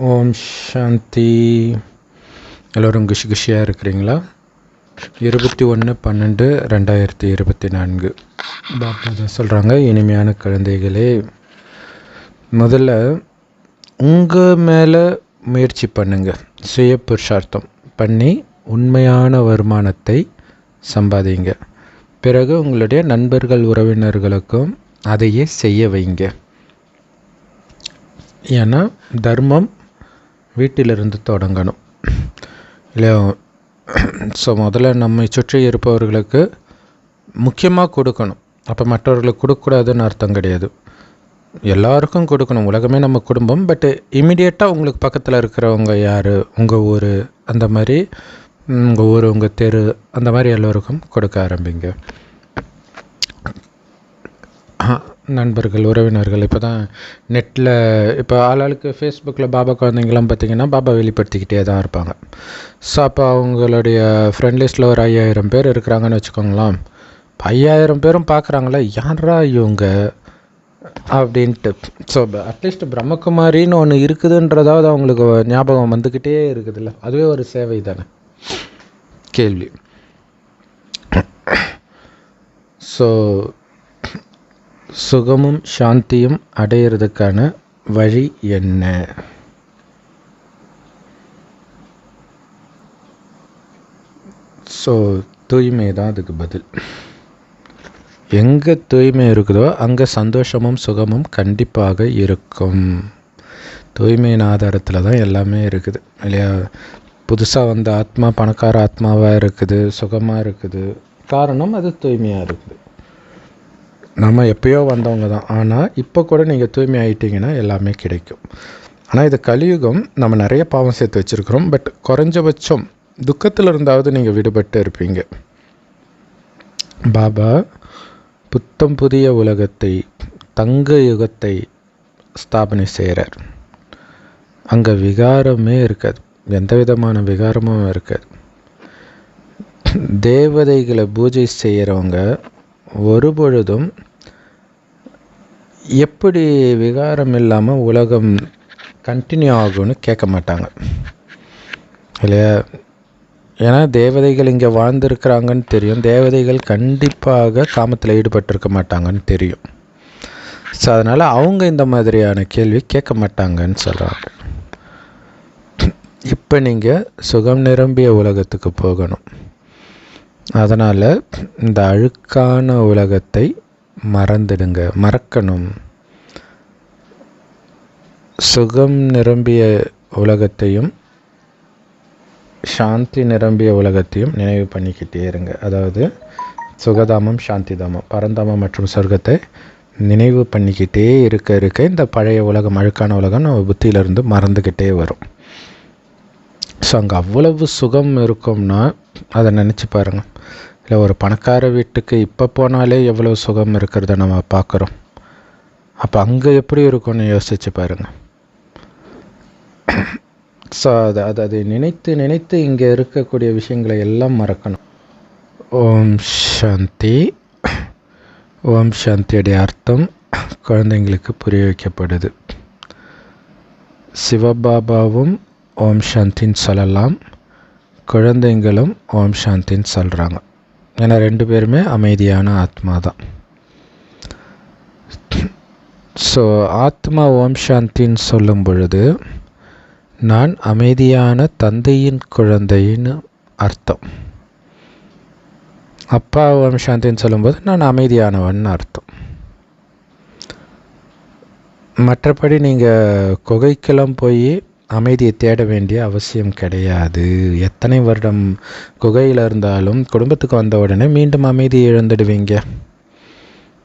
ஓம் சாந்தி. எல்லோரும் குஷியாக இருக்கிறீங்களா? 21/12/2024 பாப்பா தான் சொல்கிறாங்க. இனிமையான குழந்தைகளே, முதல்ல உங்கள் மேலே முயற்சி பண்ணுங்கள். சுய புருஷார்த்தம் பண்ணி உண்மையான வருமானத்தை சம்பாதிங்க. பிறகு உங்களுடைய நண்பர்கள் உறவினர்களுக்கும் அதையே செய்ய வைங்க. ஏன்னா தர்மம் வீட்டிலிருந்து தொடங்கணும் இல்லையா? ஸோ முதல்ல நம்மை சுற்றி இருப்பவர்களுக்கு முக்கியமாக கொடுக்கணும். அப்போ மற்றவர்களுக்கு கொடுக்கக்கூடாதுன்னு அர்த்தம் கிடையாது. எல்லாருக்கும் கொடுக்கணும். உலகமே நம்ம குடும்பம். பட்டு இமீடியட்டாக உங்களுக்கு பக்கத்தில் இருக்கிறவங்க யார், உங்கள் ஊர், அந்த மாதிரி உங்கள் ஊர், உங்கள் தெரு, அந்த மாதிரி எல்லோருக்கும் கொடுக்க ஆரம்பிங்க. நண்பர்கள் உறவினர்கள் இப்போ தான் நெட்டில் இப்போ ஆளாளுக்கு ஃபேஸ்புக்கில் பாபா குழந்தைங்களாம் பார்த்திங்கன்னா பாபா வெளிப்படுத்திக்கிட்டே தான் இருப்பாங்க. ஸோ அப்போ அவங்களுடைய ஃப்ரெண்ட் லிஸ்ட்டில் ஒரு 5000 பேர் இருக்கிறாங்கன்னு வச்சுக்கோங்களேன். 5000 பேரும் பார்க்குறாங்களா, யாரா இவங்க அப்படின்ட்டு. ஸோ அட்லீஸ்ட் பிரம்மகுமாரின்னு ஒன்று இருக்குதுன்றதாவது அவங்களுக்கு ஞாபகம் வந்துக்கிட்டே இருக்குதுல்ல, அதுவே ஒரு சேவை தானே. கேள்வி. ஸோ சுகமும் சாந்தியும் அடையிறதுக்கான வழி என்ன? ஸோ தூய்மை தான் அதுக்கு பதில். எங்கே தூய்மை இருக்குதோ அங்கே சந்தோஷமும் சுகமும் கண்டிப்பாக இருக்கும். தூய்மையின் ஆதாரத்தில் தான் எல்லாமே இருக்குது இல்லையா? புதுசாக வந்த ஆத்மா பணக்கார ஆத்மாவாக இருக்குது, சுகமாக இருக்குது. காரணம் அது தூய்மையாக இருக்குது. நம்ம எப்போயோ வந்தவங்க தான். ஆனால் இப்போ கூட நீங்கள் தூய்மை ஆகிட்டிங்கன்னா எல்லாமே கிடைக்கும். ஆனால் இது கலியுகம். நம்ம நிறைய பாவம் சேர்த்து வச்சுருக்கிறோம். பட் குறைஞ்சபட்சம் துக்கத்தில் இருந்தாவது நீங்கள் விடுபட்டு இருப்பீங்க. பாபா புத்தம் புதிய உலகத்தை, தங்க யுகத்தை ஸ்தாபனை செய்கிறார். அங்கே விகாரமே இருக்காது, எந்த விதமான விகாரமும் இருக்காது. தேவதைகளை பூஜை செய்கிறவங்க ஒரு பொழுதும் எப்படி விகாரம் இல்லாமல் உலகம் கண்டினியூ ஆகும்னு கேட்க மாட்டாங்க இல்லையா? ஏன்னா தேவதைகள் இங்கே வாழ்ந்துருக்கிறாங்கன்னு தெரியும். தேவதைகள் கண்டிப்பாக காமத்தில் ஈடுபட்டிருக்க மாட்டாங்கன்னு தெரியும். ஸோ அதனால் அவங்க இந்த மாதிரியான கேள்வி கேட்க மாட்டாங்கன்னு சொல்கிறாங்க. இப்போ நீங்கள் சுகம் நிரம்பிய உலகத்துக்கு போகணும். அதனால் இந்த அழுக்கான உலகத்தை மறந்துடுங்க, மறக்கணும். சுகம் நிரம்பிய உலகத்தையும் சாந்தி நிரம்பிய உலகத்தையும் நினைவு பண்ணிக்கிட்டே இருங்க. அதாவது சுகதாமம், சாந்தி தாமம், பரந்தாமம் மற்றும் சொர்க்கத்தை நினைவு பண்ணிக்கிட்டே இருக்க இந்த பழைய உலகம், அழுக்கான உலகம் நம்ம புத்தியிலிருந்து மறந்துக்கிட்டே வரும். ஸோ அங்கே அவ்வளவு சுகம் இருக்கும்னா அதை நினச்சி பாருங்கள். இல்லை ஒரு பணக்கார வீட்டுக்கு இப்போ போனாலே எவ்வளோ சுகம் இருக்கிறத நம்ம பார்க்குறோம். அப்போ அங்கே எப்படி இருக்கும்னு யோசிச்சு பாருங்கள். ஸோ அதை நினைத்து இங்கே இருக்கக்கூடிய விஷயங்களை எல்லாம் மறக்கணும். ஓம் சாந்தி. ஓம் சாந்தியுடைய அர்த்தம் குழந்தைங்களுக்கு புரிய வைக்கப்படுது. சிவபாபாவும் ஓம் சாந்தின்னு சொல்லலாம், குழந்தைங்களும் ஓம் சாந்தின்னு சொல்கிறாங்க. ஏன்னா 2 பேருமே அமைதியான ஆத்மா தான். ஸோ ஆத்மா ஓம் சாந்தின்னு சொல்லும் பொழுது நான் அமைதியான தந்தையின் குழந்தைன்னு அர்த்தம். அப்பா ஓம் சாந்தின்னு சொல்லும்போது நான் அமைதியானவன் அர்த்தம். மற்றபடி நீங்கள் குகைக்கெல்லாம் போய் அமைதியை தேட வேண்டிய அவசியம் கிடையாது. எத்தனை வருடம் குகையில் இருந்தாலும் குடும்பத்துக்கு வந்த உடனே மீண்டும் அமைதியை இழந்துடுவீங்க.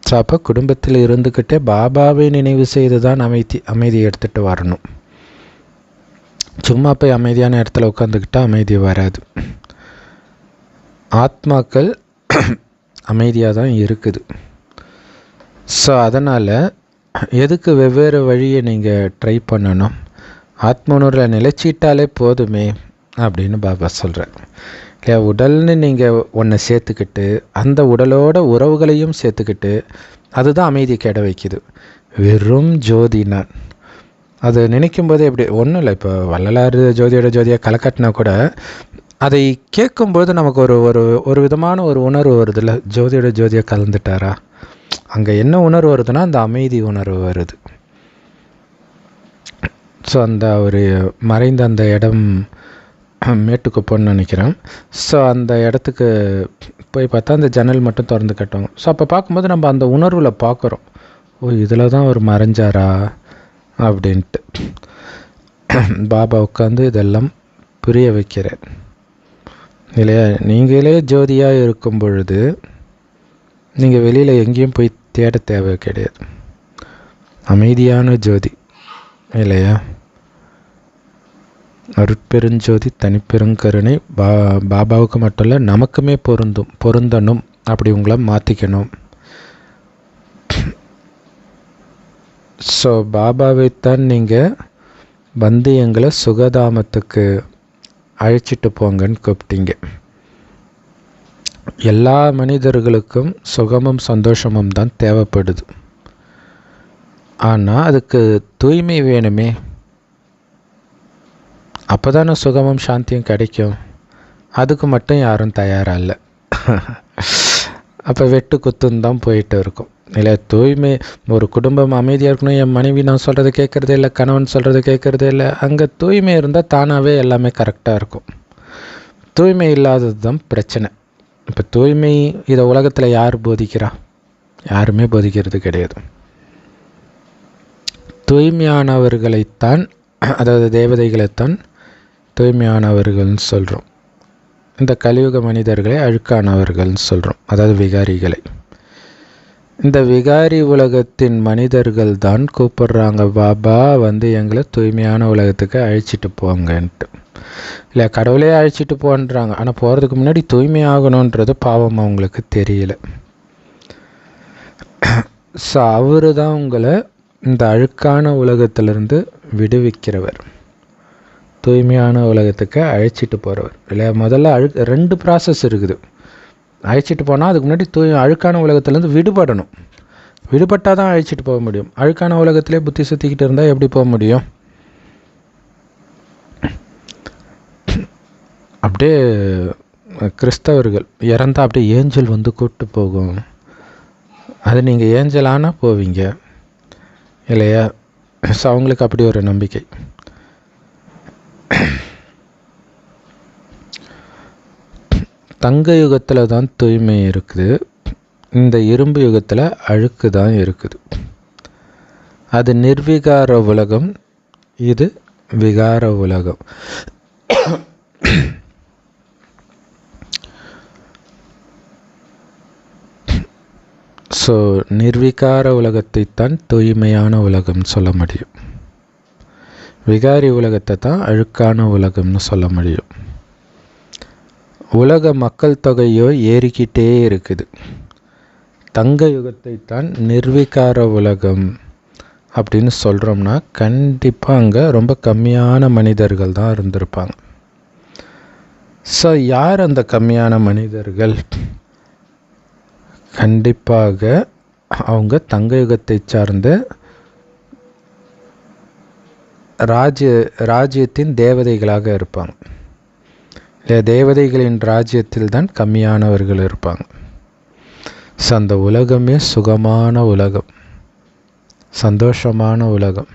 ஸோ அப்போ குடும்பத்தில் இருந்துக்கிட்டே பாபாவை நினைவு செய்து தான் அமைதியை எடுத்துகிட்டு வரணும். சும்மா போய் அமைதியான இடத்துல உட்காந்துக்கிட்டால் அமைதி வராது. ஆத்மாக்கள் அமைதியாக தான் இருக்குது. ஸோ அதனால் எதுக்கு வெவ்வேறு வழியை நீங்கள் ட்ரை பண்ணணும்? ஆத்மனூரில் நிலைச்சிட்டாலே போதுமே அப்படின்னு பாபா சொல்கிறார். இல்லை உடல்னு நீங்கள் ஒன்றை சேர்த்துக்கிட்டு அந்த உடலோட உறவுகளையும் சேர்த்துக்கிட்டு அதுதான் அமைதி கெட வைக்குது. வெறும் ஜோதி நான். அது நினைக்கும் போதே இப்படி ஒன்றும் இல்லை. இப்போ வள்ளலார் ஜோதியோட ஜோதியாக கலக்காட்டினா கூட அதை கேட்கும்போது நமக்கு ஒரு ஒரு ஒரு விதமான ஒரு உணர்வு வருதுல்ல, ஜோதியோட ஜோதியாக கலந்துட்டாரா. அங்கே என்ன உணர்வு வருதுன்னா அந்த அமைதி உணர்வு வருது. ஸோ அந்த ஒரு மறைந்த அந்த இடம் மேட்டுக்குப்போன்னு நினைக்கிறேன். ஸோ அந்த இடத்துக்கு போய் பார்த்தா அந்த ஜன்னல் மட்டும் திறந்து கட்டுவாங்க. ஸோ அப்போ பார்க்கும்போது நம்ம அந்த உணர்வில் பார்க்குறோம், ஓ இதில் தான் அவர் மறைஞ்சாரா அப்படின்ட்டு. பாபா உட்காந்து இதெல்லாம் புரிய வைக்கிறார் இல்லையா. நீங்களே ஜோதியாக இருக்கும் பொழுது நீங்கள் வெளியில் எங்கேயும் போய் தேட தேவை கிடையாது. அமைதியான ஜோதி இல்லையா. அருட்பெருஞ்சோதி தனிப்பெருங்கருணை பாபாவுக்கு மட்டும் இல்லை, நமக்குமே பொருந்தணும். அப்படி உங்களை மாற்றிக்கணும். ஸோ பாபாவைத்தான் நீங்கள் வந்து எங்களை சுகதாமத்துக்கு அழைச்சிட்டு போங்கன்னு கூப்பிட்டீங்க. எல்லா மனிதர்களுக்கும் சுகமும் சந்தோஷமும் தான் தேவைப்படுது. ஆனால் அதுக்கு தூய்மை வேணுமே, அப்போ தானே சுகமும் சாந்தியும் கிடைக்கும். அதுக்கு மட்டும் யாரும் தயாராக இல்லை. அப்போ வெட்டு குத்துன்னு தான் போயிட்டு இருக்கும் இல்லை. தூய்மை, ஒரு குடும்பம் அமைதியாக இருக்கணும், என் மனைவி நான் சொல்கிறது கேட்குறதே இல்லை, கணவன் சொல்கிறது கேட்குறதே இல்லை, அங்கே தூய்மை இருந்தால் தானாகவே எல்லாமே கரெக்டாக இருக்கும். தூய்மை இல்லாதது தான் பிரச்சனை. இப்போ தூய்மை இதை உலகத்தில் யார் போதிக்கிறா? யாருமே போதிக்கிறது கிடையாது. தூய்மையானவர்களைத்தான், அதாவது தேவதைகளைத்தான் தூய்மையானவர்கள்னு சொல்கிறோம். இந்த கலியுக மனிதர்களை அழுக்கானவர்கள்னு சொல்கிறோம், அதாவது விகாரிகளை. இந்த விகாரி உலகத்தின் மனிதர்கள் தான் கூப்பிடுறாங்க, பாபா வந்து எங்களை தூய்மையான உலகத்துக்கு அழைச்சிட்டு போங்கன்ட்டு. இல்லை கடவுளே அழைச்சிட்டு போன்றாங்க. ஆனால் போகிறதுக்கு முன்னாடி தூய்மை ஆகணுன்றது பாவம் அவங்களுக்கு தெரியல. ஸோ அவரு தான் உங்களை இந்த அழுக்கான உலகத்திலிருந்து விடுவிக்கிறவர், தூய்மையான உலகத்துக்கு அழைச்சிட்டு போகிறவர் இல்லையா. முதல்ல ரெண்டு ப்ராசஸ் இருக்குது. அழைச்சிட்டு போனால் அதுக்கு முன்னாடி அழுக்கான உலகத்துலேருந்து விடுபடணும். விடுபட்டால் தான் அழைச்சிட்டு போக முடியும். அழுக்கான உலகத்திலே புத்தி சுற்றிக்கிட்டு இருந்தால் எப்படி போக முடியும்? அப்படியே கிறிஸ்தவர்கள் இறந்தால் அப்படியே ஏஞ்சல் வந்து கூப்பிட்டு போகும். அது நீங்கள் ஏஞ்சலானால் போவீங்க இல்லையா. ஸோ அவங்களுக்கு அப்படி ஒரு நம்பிக்கை. தங்க யுகத்தில் தான் தூய்மை இருக்குது, இந்த இரும்பு யுகத்தில் அழுக்கு தான் இருக்குது. அது நிர்விகார உலகம், இது விகார உலகம். ஸோ நிர்விகார உலகத்தை தான் தூய்மையான உலகம்னு சொல்ல முடியும். விகாரி உலகத்தை தான் அழுக்கான உலகம்னு சொல்ல முடியும். உலக மக்கள் தொகையோ ஏறிக்கிட்டே இருக்குது. தங்க யுகத்தை தான் நிர்விகார உலகம் அப்படின்னு சொல்கிறோம்னா கண்டிப்பாக அங்கே ரொம்ப கம்மியான மனிதர்கள் தான் இருந்திருப்பாங்க. ஸோ யார் அந்த கம்மியான மனிதர்கள்? கண்டிப்பாக அவங்க தங்க யுகத்தை சார்ந்த ராஜ்யத்தின் தேவதைகளாக இருப்பாங்க. தேவதைகளின் ராஜ்யத்தில் தான் கம்மியானவர்கள் இருப்பாங்க. ஸோ அந்த உலகமே சுகமான உலகம், சந்தோஷமான உலகம்,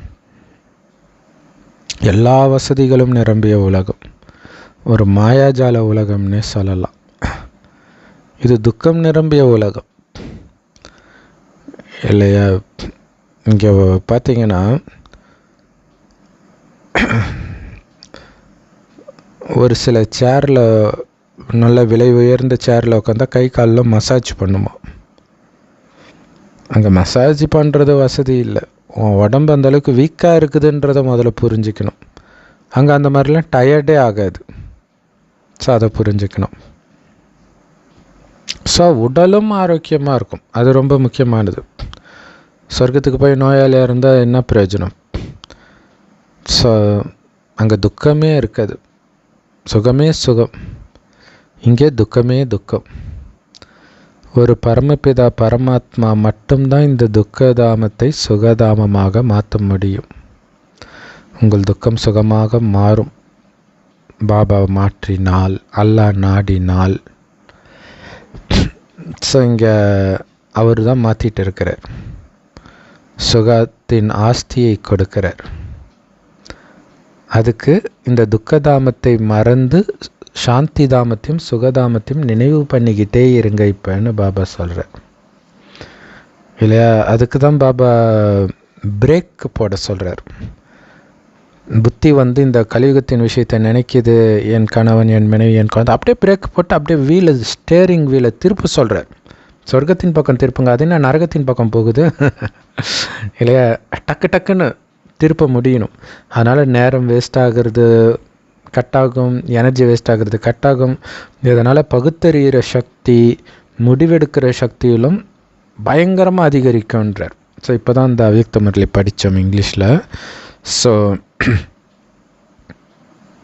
எல்லா வசதிகளும் நிரம்பிய உலகம், ஒரு மாயாஜால உலகம்னே சொல்லலாம். இது துக்கம் நிரம்பிய உலகம் இல்லையா. இங்கே பார்த்தீங்கன்னா ஒரு சில சேரில், நல்ல விலை உயர்ந்த சேரில் உட்காந்தா கை காலில் மசாஜ் பண்ணுமா. அங்கே மசாஜ் பண்ணுறது வசதி இல்லை. உன் உடம்பு அந்தளவுக்கு வீக்காக இருக்குதுன்றதை முதல்ல புரிஞ்சுக்கணும். அங்கே அந்த மாதிரிலாம் டயர்டே ஆகாது. ஸோ அதை புரிஞ்சுக்கணும். ஸோ உடலும் ஆரோக்கியமாக இருக்கும், அது ரொம்ப முக்கியமானது. சொர்க்கத்துக்கு போய் நோயாளியாக இருந்தால் என்ன பிரயோஜனம்? ஸோ அங்கே துக்கமே இருக்காது, சுகமே சுகம். இங்கே துக்கமே துக்கம். ஒரு பரமபிதா பரமாத்மா மட்டும்தான் இந்த துக்கதாமத்தை சுகதாமமாக மாற்ற முடியும். உங்கள் துக்கம் சுகமாக மாறும். பாபா மாற்றினால், அல்லாஹ் நாடினால். ஸோ இங்கே அவர் தான் மாற்றிட்டு இருக்கிறார். சுகத்தின் ஆஸ்தியை கொடுக்கிறார். அதுக்கு இந்த துக்கதாமத்தை மறந்து சாந்தி தாமத்தையும் சுகதாமத்தையும் நினைவு பண்ணிக்கிட்டே இருங்க இப்போன்னு பாபா சொல்கிறார் இல்லையா. அதுக்கு தான் பாபா பிரேக் போட சொல்கிறார். புத்தி இந்த கலியுகத்தின் விஷயத்தை நினைக்கிது, என் கணவன், என் மனைவி, என் குழந்தை, அப்படியே பிரேக் போட்டு அப்படியே ஸ்டேரிங் வீலை திருப்ப சொல்கிறார். சொர்க்கத்தின் பக்கம் திருப்புங்க, அது என்ன நரகத்தின் பக்கம் போகுது இல்லையா. டக்குன்னு திருப்ப முடியணும். அதனால் நேரம் வேஸ்ட் ஆகிறது கட்டாகும், எனர்ஜி வேஸ்ட் ஆகிறது கட்டாகும். இதனால் பகுத்தறிகிற சக்தி, முடிவெடுக்கிற சக்தியிலும் பயங்கரமாக அதிகரிக்கும்ன்றார். ஸோ இப்போ தான் இந்த அவ்யக்த முரளி படித்தோம் இங்கிலீஷில். ஸோ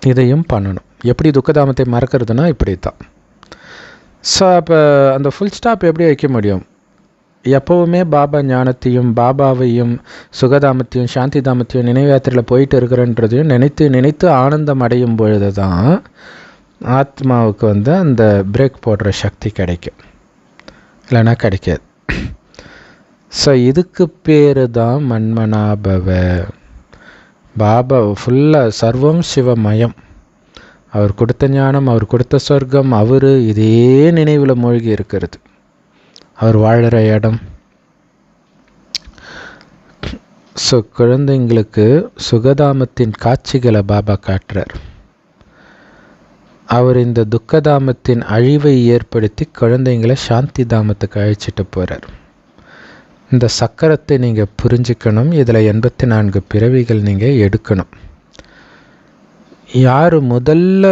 இதையும் பண்ணணும். எப்படி துக்கதாமத்தை மறக்கிறதுனா இப்படி தான். ஸோ அப்போ அந்த ஃபுல் ஸ்டாப் எப்படி வைக்க முடியும்? எப்போவுமே பாபா ஞானத்தையும் பாபாவையும் சுகதாமத்தையும் சாந்தி தாமத்தையும் நினைவாத்திரையில் போயிட்டு இருக்கிறன்றதையும் நினைத்து நினைத்து ஆனந்தம் அடையும் பொழுது தான் ஆத்மாவுக்கு அந்த பிரேக் போடுற சக்தி கிடைக்கும், இல்லைன்னா கிடைக்காது. ஸோ இதுக்கு பேர் தான் மன்மனாபவ. பாபா ஃபுல்லாக சர்வம் சிவமயம். அவர் கொடுத்த ஞானம், அவர் கொடுத்த சொர்க்கம், அவர் இதே நினைவில் மூழ்கி இருக்கிறது. அவர் வாழற இடம். ஸோ குழந்தைங்களுக்கு சுகதாமத்தின் காட்சிகளை பாபா காட்டுறார். அவர் இந்த துக்கதாமத்தின் அழிவை ஏற்படுத்தி குழந்தைங்களை சாந்தி தாமத்துக்கு அழைச்சிட்டு போகிறார். இந்த சக்கரத்தை நீங்கள் புரிஞ்சுக்கணும். இதில் 84 பிறவிகள் நீங்கள் எடுக்கணும். யார் முதல்ல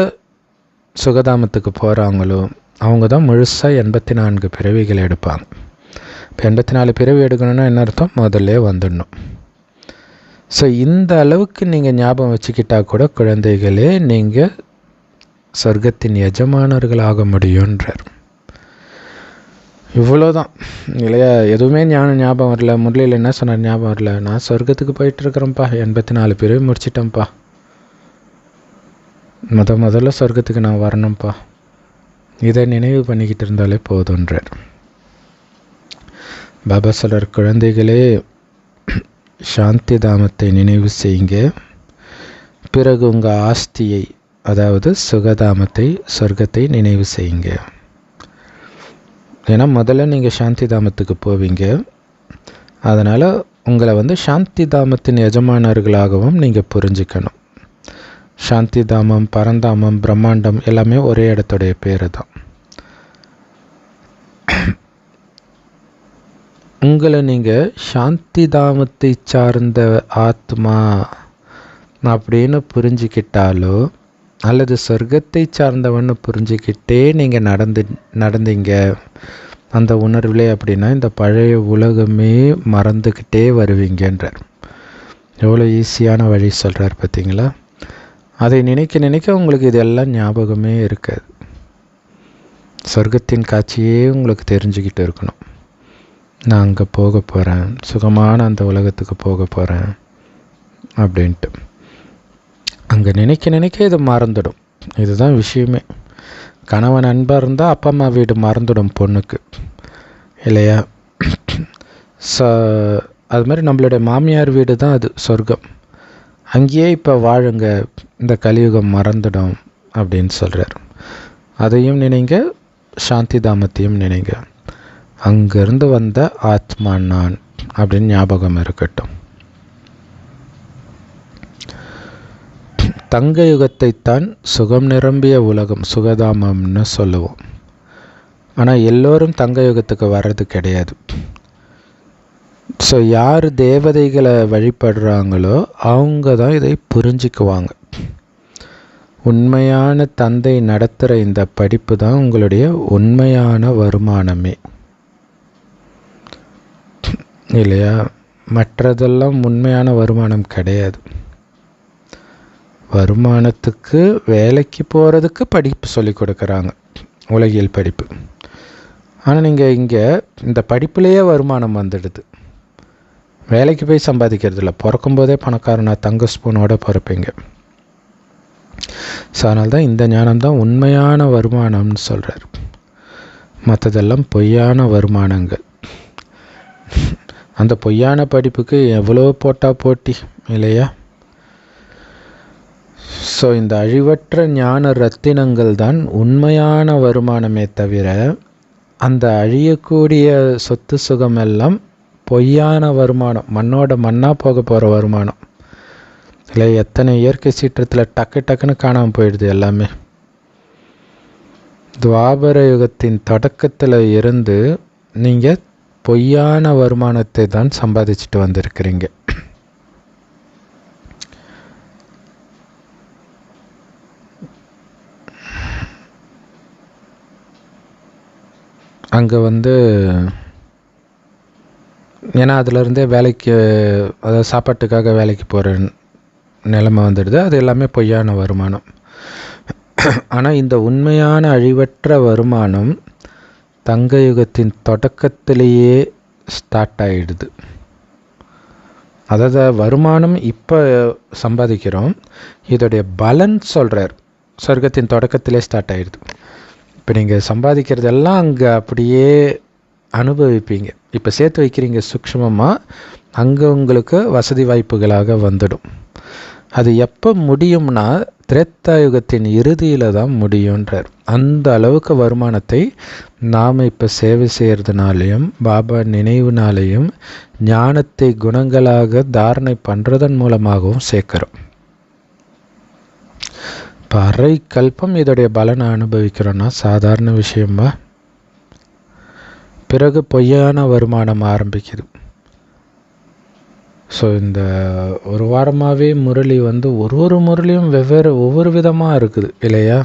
சுகதாமத்துக்கு போகிறாங்களோ அவங்க தான் முழுசாக 84 பிறவிகள் எடுப்பாங்க. இப்போ 84 பிறவி எடுக்கணும்னா என்ன அர்த்தம்? முதல்ல வந்துடணும். ஸோ இந்த அளவுக்கு நீங்கள் ஞாபகம் வச்சுக்கிட்டா கூட குழந்தைகளே நீங்கள் சொர்க்கத்தின் எஜமானர்கள் ஆக முடியுன்றார். இவ்வளோதான் இல்லையா. எதுவுமே ஞாபகம் வரல. முரளியில் என்ன சொன்னார் ஞாபகம் வரல. நான் சொர்க்கத்துக்கு போயிட்டுருக்குறேன்ப்பா, 84 பிறவி முடிச்சிட்டேன்ப்பா, முதல்ல சொர்க்கத்துக்கு நான் வரணும்ப்பா, இதை நினைவு பண்ணிக்கிட்டு இருந்தாலே போதுன்றார் பாபா. சொல்கிற குழந்தைகளே சாந்தி தாமத்தை நினைவு செய்யுங்க. பிறகு உங்கள் ஆஸ்தியை, அதாவது சுகதாமத்தை, சொர்க்கத்தை நினைவு செய்யுங்க. ஏன்னா முதல்ல நீங்கள் சாந்தி தாமத்துக்கு போவீங்க. அதனால் உங்களை சாந்தி தாமத்தின் எஜமானர்களாகவும் நீங்கள் புரிஞ்சுக்கணும். சாந்தி தாமம், பரந்தாமம், பிரம்மாண்டம் எல்லாமே ஒரே இடத்துடைய பேர் தான். உங்களை நீங்கள் சாந்தி தாமத்தை சார்ந்த ஆத்மா அப்படின்னு புரிஞ்சுக்கிட்டாலோ அல்லது சொர்க்கத்தை சார்ந்தவன்னு புரிஞ்சுக்கிட்டே நீங்கள் நடந்தீங்க அந்த உணர்விலே, அப்படின்னா இந்த பழைய உலகமே மறந்துக்கிட்டே வருவீங்கன்றார். எவ்வளோ ஈஸியான வழி சொல்கிறார் பார்த்தீங்களா. அதை நினைக்க நினைக்க உங்களுக்கு இதெல்லாம் ஞாபகமே இருக்காது. சொர்க்கத்தின் காட்சியே உங்களுக்கு தெரிஞ்சுக்கிட்டு இருக்கணும். நான் அங்கே போக போகிறேன், சுகமான அந்த உலகத்துக்கு போக போகிறேன் அப்படின்ட்டு. அங்கே நினைக்க நினைக்க இது மறந்துடும். இதுதான் விஷயமே. கணவன் அன்பாக இருந்தால் அப்பா அம்மா வீடு மறந்துடும் பொண்ணுக்கு, இல்லையா. ஸோ அது மாதிரி நம்மளுடைய மாமியார் வீடு தான் அது சொர்க்கம். அங்கேயே இப்போ வாழுங்க, இந்த கலியுகம் மறந்துடும் அப்படின்னு சொல்கிறார். அதையும் நினைங்க, சாந்தி தாமத்தையும் நினைங்க. அங்கேருந்து வந்த ஆத்மா நான் அப்படின்னு ஞாபகம் இருக்கட்டும். தங்க யுகத்தைத்தான் சுகம் நிரம்பிய உலகம், சுகதாமம்னு சொல்லுவோம். ஆனால் எல்லோரும் தங்க யுகத்துக்கு வர்றது கிடையாது. ஸோ யார் தேவதைகளை வழிபடுறாங்களோ அவங்க தான் இதை புரிஞ்சுக்குவாங்க. உண்மையான தந்தை நடத்துகிற இந்த படிப்பு தான் உங்களுடைய உண்மையான வருமானமே, இல்லையா. மற்றதெல்லாம் உண்மையான வருமானம் கிடையாது. வருமானத்துக்கு வேலைக்கு போகிறதுக்கு படிப்பு சொல்லி கொடுக்குறாங்க, உலகியல் படிப்பு. ஆனால் நீங்கள் இங்கே இந்த படிப்புலேயே வருமானம் வந்துடுது. வேலைக்கு போய் சம்பாதிக்கிறது இல்லை, பிறக்கும்போதே பணக்காரனா தங்க ஸ்பூனோட பிறப்பீங்க. ஸோ அதனால தான் இந்த ஞானம்தான் உண்மையான வருமானம்னு சொல்கிறார். மற்றதெல்லாம் பொய்யான வருமானங்கள். அந்த பொய்யான படிப்புக்கு எவ்வளோ போட்டால் போட்டி இல்லையா? ஸோ இந்த அழிவற்ற ஞான ரத்தினங்கள் தான் உண்மையான வருமானமே தவிர அந்த அழியக்கூடிய சொத்து சுகம் எல்லாம் பொய்யான வருமானம், மண்ணோட மண்ணாக போக போகிற வருமானம் இல்லை. எத்தனை இயற்கை சீற்றத்தில் டக்குன்னு காணாமல் போயிடுது எல்லாமே. துவாபர யுகத்தின் தொடக்கத்தில் இருந்து நீங்கள் பொய்யான வருமானத்தை தான் சம்பாதிச்சுட்டு வந்திருக்கிறீங்க. அங்கே ஏன்னா அதிலருந்தே வேலைக்கு, அதாவது சாப்பாட்டுக்காக வேலைக்கு போகிற நிலைமை வந்துடுது. அது எல்லாமே பொய்யான வருமானம். ஆனால் இந்த உண்மையான அழிவற்ற வருமானம் தங்க யுகத்தின் தொடக்கத்திலேயே ஸ்டார்ட் ஆகிடுது. அதாவது வருமானம் இப்போ சம்பாதிக்கிறோம், இதோடைய பலன் சொல்கிறார் சொர்க்கத்தின் தொடக்கத்திலே ஸ்டார்ட் ஆகிடுது. இப்போ நீங்கள் சம்பாதிக்கிறதெல்லாம் அங்கே அப்படியே அனுபவிப்பீங்க. இப்போ சேர்த்து வைக்கிறீங்க சூக்ஷ்மமாக, அங்கே உங்களுக்கு வசதி வாய்ப்புகளாக வந்துடும். அது எப்போ முடியும்னா திரேத்தாயுகத்தின் இறுதியில் தான் முடியுன்றார். அந்த அளவுக்கு வருமானத்தை நாம் இப்போ சேவை செய்கிறதுனாலையும் பாபா நினைவுனாலையும் ஞானத்தை குணங்களாக தாரணை பண்ணுறதன் மூலமாகவும் சேர்க்குறோம். இப்போ அரை கல்பம் இதோடைய பலனை அனுபவிக்கிறோன்னா சாதாரண விஷயமா? பிறகு பொய்யான வருமானம் ஆரம்பிக்குது. ஸோ இந்த ஒரு வாரமாகவே முரளி ஒரு முரளியும் ஒவ்வொரு விதமாக இருக்குது இல்லையா?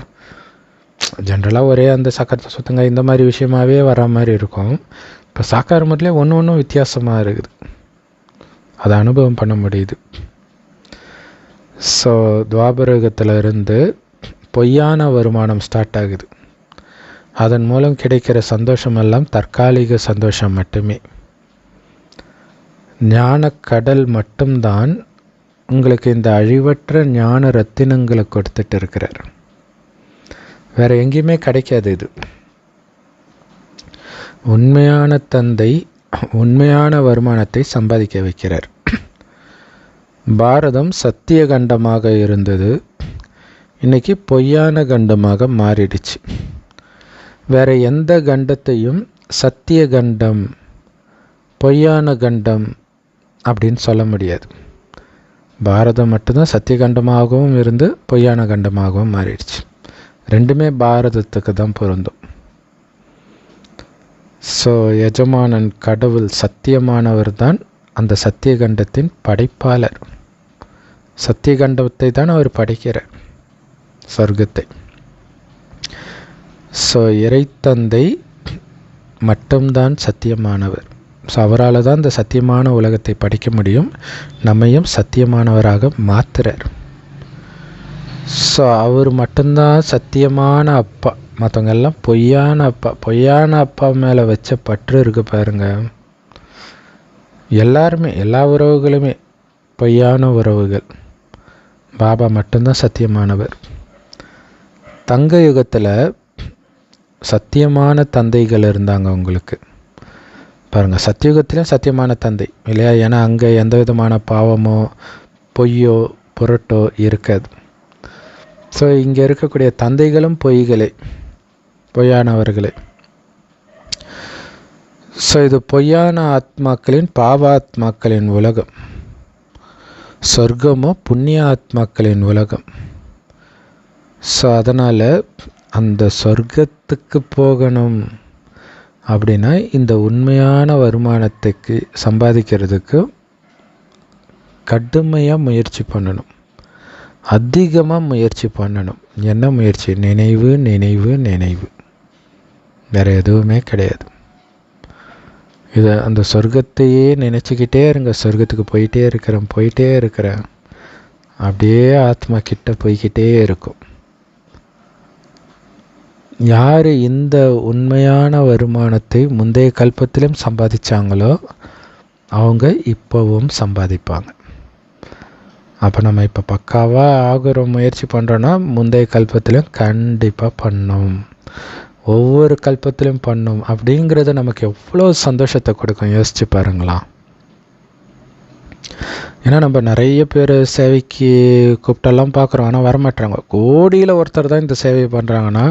ஜென்ரலாக ஒரே அந்த சக்கரத்தை சுத்தங்க இந்த மாதிரி விஷயமாகவே வர மாதிரி இருக்கும். இப்போ சாக்கார முறையிலே ஒன்றும் வித்தியாசமாக இருக்குது, அதை அனுபவம் பண்ண முடியுது. ஸோ துவாபரகத்தில் இருந்து பொய்யான வருமானம் ஸ்டார்ட் ஆகுது. அதன் மூலம் கிடைக்கிற சந்தோஷமெல்லாம் தற்காலிக சந்தோஷம் மட்டுமே. ஞானக்கடல் மட்டும்தான் உங்களுக்கு இந்த அழிவற்ற ஞான ரத்தினங்களை கொடுத்துட்டு இருக்கிறார். வேறு எங்கேயுமே கிடைக்காது இது. உண்மையான தந்தை உண்மையான வருமானத்தை சம்பாதிக்க வைக்கிறார். பாரதம் சத்திய கண்டமாக இருந்தது, இன்றைக்கி பொய்யான கண்டமாக மாறிடுச்சு. வேறு எந்த கண்டத்தையும் சத்திய கண்டம் பொய்யான கண்டம் அப்படின்னு சொல்ல முடியாது. பாரதம் மட்டும்தான் சத்திய கண்டமாகவும் இருந்து பொய்யான கண்டமாகவும் மாறிடுச்சு. ரெண்டுமே பாரதத்துக்கு தான் பொருந்தும். ஸோ எஜமானன் கடவுள் சத்தியமானவர் தான் அந்த சத்திய கண்டத்தின் படைப்பாளர். சத்திய கண்டத்தை தான் அவர் படைக்கிறார், சொர்க்கத்தை. ஸோ இறைத்தந்தை மட்டும்தான் சத்தியமானவர். ஸோ அவரால் தான் இந்த சத்தியமான உலகத்தை படிக்க முடியும், நம்மையும் சத்தியமானவராக மாற்றுறார். ஸோ அவர் மட்டும்தான் சத்தியமான அப்பா, மற்றவங்க எல்லாம் பொய்யான அப்பா. பொய்யான அப்பா மேலே வச்ச பற்று இருக்கு பாருங்க. எல்லாருமே, எல்லா உறவுகளுமே பொய்யான உறவுகள். பாபா மட்டும்தான் சத்தியமானவர். தங்க யுகத்தில் சத்தியமான தந்தைகள் இருந்தாங்க உங்களுக்கு பாருங்கள். சத்தியுகத்திலும் சத்தியமான தந்தை இல்லையா? ஏன்னா அங்கே எந்த விதமான பாவமோ பொய்யோ புரட்டோ இருக்காது. ஸோ இங்கே இருக்கக்கூடிய தந்தைகளும் பொய்களே, பொய்யானவர்களே. ஸோ இது பொய்யான ஆத்மாக்களின் பாவாத்மாக்களின் உலகம். சொர்க்கமோ புண்ணிய ஆத்மாக்களின் உலகம். ஸோ அதனால் அந்த சொர்க்கத்துக்கு போகணும் அப்படின்னா இந்த உண்மையான வருமானத்துக்கு சம்பாதிக்கிறதுக்கு கடுமையாக முயற்சி பண்ணணும், அதிகமாக முயற்சி பண்ணணும். என்ன முயற்சி? நினைவு நினைவு நினைவு, வேறு எதுவுமே கிடையாது. இதை அந்த சொர்க்கத்தையே நினச்சிக்கிட்டே இருங்க. சொர்க்கத்துக்கு போயிட்டே இருக்கிறேன் அப்படியே ஆத்மா கிட்ட போய்கிட்டே இருக்கும். யார் இந்த உண்மையான வருமானத்தை முந்தைய கல்பத்திலும் சம்பாதிச்சாங்களோ அவங்க இப்போவும் சம்பாதிப்பாங்க. அப்போ நம்ம இப்போ பக்காவாக ஆகிற முயற்சி பண்ணுறோன்னா முந்தைய கல்பத்திலையும் கண்டிப்பாக பண்ணோம், ஒவ்வொரு கல்பத்திலையும் பண்ணோம். அப்படிங்கிறது நமக்கு எவ்வளோ சந்தோஷத்தை கொடுக்கும் யோசிச்சு பாருங்களா. ஏன்னா நம்ம நிறைய பேர் சேவைக்கு கூப்பிட்டெல்லாம் பார்க்குறோம், ஆனால் வரமாட்டாங்க. கோடியில் ஒருத்தர் தான் இந்த சேவை பண்ணுறாங்கன்னா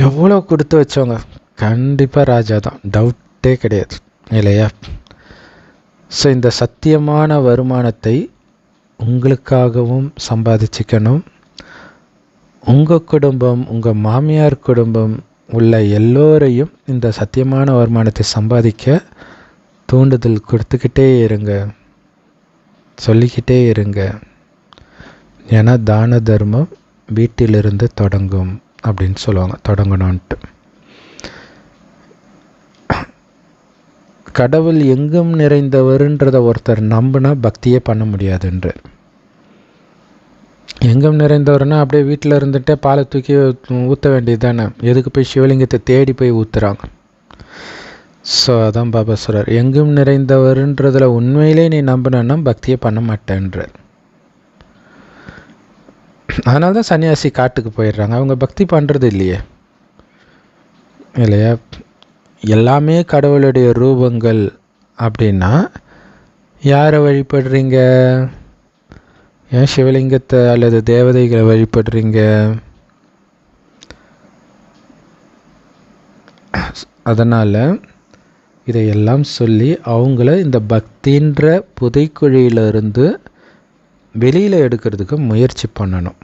எவ்வளோ கொடுத்து வச்சவங்க கண்டிப்பாக ராஜா தான், டவுட்டே கிடையாது இல்லையா. ஸோ இந்த சத்தியமான வருமானத்தை உங்களுக்காகவும் சம்பாதிச்சுக்கணும். உங்கள் குடும்பம், உங்கள் மாமியார் குடும்பம் உள்ள எல்லோரையும் இந்த சத்தியமான வருமானத்தை சம்பாதிக்க தூண்டுதல் கொடுத்துக்கிட்டே இருங்க, சொல்லிக்கிட்டே இருங்க. ஏன்னா தான தர்மம் வீட்டிலிருந்து தொடங்கும் அப்படின்னு சொல்லுவாங்க, தொடங்கணும்ன்ட்டு. கடவுள் எங்கும் நிறைந்தவருன்றதை ஒருத்தர் நம்பினா பக்தியே பண்ண முடியாதுன்ற. எங்கும் நிறைந்தவர்னா அப்படியே வீட்டில் இருந்துகிட்டே பாலை தூக்கி ஊற்ற வேண்டியது தானே, எதுக்கு போய் சிவலிங்கத்தை தேடி போய் ஊற்றுறாங்க. ஸோ அதான் பாபா சொல்கிறார், எங்கும் நிறைந்தவருன்றதில் உண்மையிலே நீ நம்பினா பக்தியே பண்ண மாட்டேன்ற. அதனால தான் சன்னியாசி காட்டுக்கு போயிடுறாங்க, அவங்க பக்தி பண்ணுறது இல்லையே இல்லையா. எல்லாமே கடவுளுடைய ரூபங்கள் அப்படின்னா யாரை வழிபடுறீங்க? ஏன் சிவலிங்கத்தை அல்லது தேவதைகளை வழிபடுறீங்க? அதனால் இதையெல்லாம் சொல்லி அவங்கள இந்த பக்தின்ற புதைக்குழியிலிருந்து வெளியில் எடுக்கிறதுக்கு முயற்சி பண்ணணும்.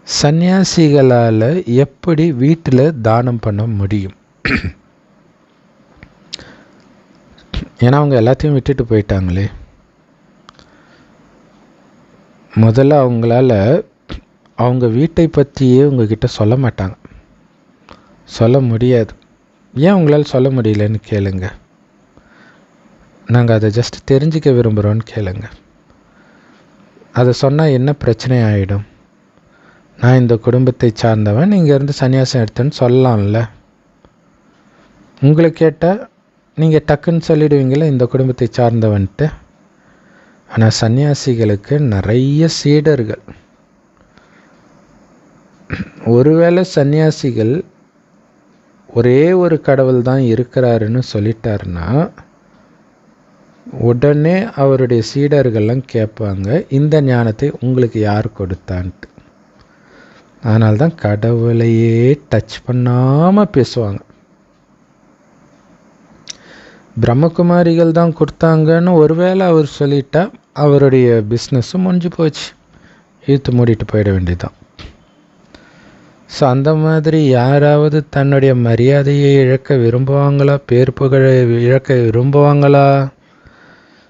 சன்னியாசிகளால் எப்படி வீட்டில் தானம் பண்ண முடியும்? ஏன்னா அவங்க எல்லாத்தையும் விட்டுட்டு போயிட்டாங்களே. முதல்ல அவங்களால அவங்க வீட்டை பற்றியே உங்ககிட்ட சொல்ல மாட்டாங்க, சொல்ல முடியாது. ஏன் உங்களால் சொல்ல முடியலன்னு கேளுங்க. நாங்கள் அதை ஜஸ்ட் தெரிஞ்சிக்க விரும்புகிறோன்னு கேளுங்க. அதை சொன்னால் என்ன பிரச்சனை ஆகிடும்? நான் இந்த குடும்பத்தை சார்ந்தவன், நீங்கள் இருந்து சன்னியாசம் எடுத்தேன்னு சொல்லலாம்ல. உங்களை கேட்டால் நீங்கள் டக்குன்னு சொல்லிடுவீங்களே இந்த குடும்பத்தை சார்ந்தவன்ட்டு. ஆனால் சன்னியாசிகளுக்கு நிறைய சீடர்கள். ஒருவேளை சன்னியாசிகள் ஒரே ஒரு கடவுள் தான் இருக்கிறாருன்னு சொல்லிட்டாருன்னா உடனே அவருடைய சீடர்கள்லாம் கேட்பாங்க, இந்த ஞானத்தை உங்களுக்கு யார் கொடுத்தான்ட்டு. அதனால்தான் கடவுளையே டச் பண்ணாமல் பேசுவாங்க. பிரம்மகுமாரிகள் தான் கொடுத்தாங்கன்னு ஒருவேளை அவர் சொல்லிட்டா அவருடைய பிஸ்னஸும் முடிஞ்சு போச்சு, இழுத்து மூடிட்டு போயிட வேண்டியதுதான். ஸோ அந்த மாதிரி யாராவது தன்னுடைய மரியாதையை இழக்க விரும்புவாங்களா? பேர் புகழை இழக்க விரும்புவாங்களா?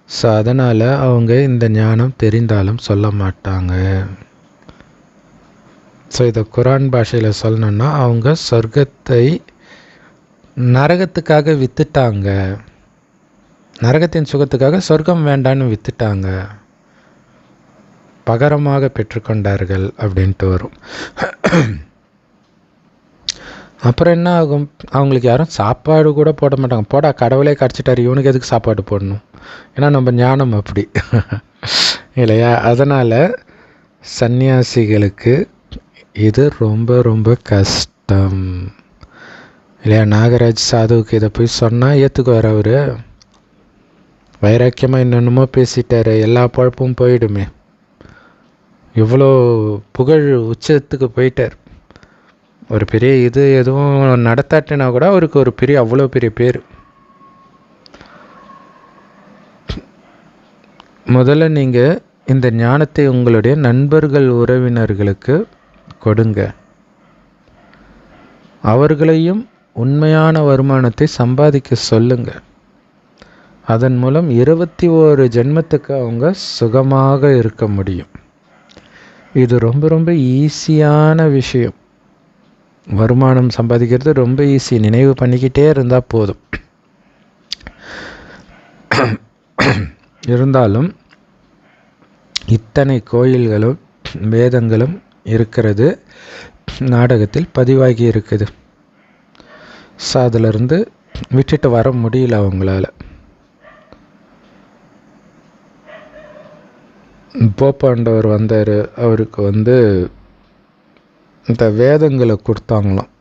ஸோ அதனால் அவங்க இந்த ஞானம் தெரிந்தாலும் சொல்ல மாட்டாங்க. ஸோ இதை குரான் பாஷையில் சொல்லணுன்னா அவங்க சொர்க்கத்தை நரகத்துக்காக விற்றுட்டாங்க, நரகத்தின் சுகத்துக்காக சொர்க்கம் வேண்டான்னு விற்றுட்டாங்க, பகரமாக பெற்றுக்கொண்டார்கள் அப்படின்ட்டு வரும். அப்புறம் என்ன ஆகும்? அவங்களுக்கு யாரும் சாப்பாடு கூட போட மாட்டாங்க. போடா கடவுளே கடிச்சிட்டாரு, இவனுக்கு எதுக்கு சாப்பாடு போடணும்? ஏன்னா நம்ம ஞானம் அப்படி இல்லையா. அதனால் சன்னியாசிகளுக்கு இது ரொம்ப ரொம்ப கஷ்டம் இல்லையா. நாகராஜ் சாதுவுக்கு இதை போய் சொன்னால் ஏற்றுக்குவார் அவர்? வைராக்கியமாக என்னென்னமோ பேசிட்டார், எல்லா பழப்பும் போயிடுமே. இவ்வளோ புகழ் உச்சத்துக்கு போயிட்டார். ஒரு பெரிய இது எதுவும் நடத்தாட்டினா கூட அவருக்கு ஒரு பெரிய அவ்வளோ பெரிய பேர். முதல்ல நீங்கள் இந்த ஞானத்தை உங்களுடைய நண்பர்கள் உறவினர்களுக்கு கொடுங்க. அவர்களையும் உண்மையான வருமானத்தை சம்பாதிக்க சொல்லுங்க. அதன் மூலம் 21 ஜென்மத்துக்கு அவங்க சுகமாக இருக்க முடியும். இது ரொம்ப ரொம்ப ஈஸியான விஷயம். வருமானம் சம்பாதிக்கிறது ரொம்ப ஈஸி, நினைவு பண்ணிக்கிட்டே இருந்தால் போதும். இருந்தாலும் இத்தனை கோயில்களும் வேதங்களும் இருக்கிறது, நாடகத்தில் பதிவாகி இருக்குது. ஸோ அதிலிருந்து விட்டுட்டு வர முடியல அவங்களால. போப்பாண்டவர் வந்தார். அவருக்கு இந்த வேதங்களை கொடுத்தாங்களாம்.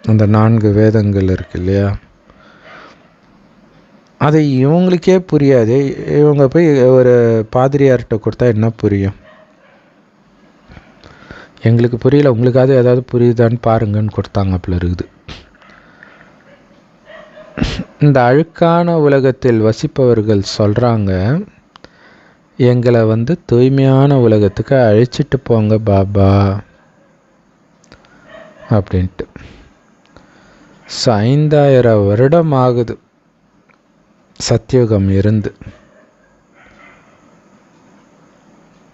அந்த 4 வேதங்கள் இருக்கு இல்லையா, அது இவங்களுக்கே புரியாது. இவங்க போய் ஒரு பாதிரியார்கிட்ட கொடுத்தா என்ன புரியும்? எங்களுக்கு புரியல, உங்களுக்காவது ஏதாவது புரியுதான்னு பாருங்கன்னு கொடுத்தாங்க அப்படி இருக்குது. இந்த அழுக்கான உலகத்தில் வசிப்பவர்கள் சொல்கிறாங்க, எங்களை தூய்மையான உலகத்துக்கு அழைச்சிட்டு போங்க பாபா அப்படின்ட்டு. 5000 வருடம் ஆகுது சத்தியுகம் இருந்து.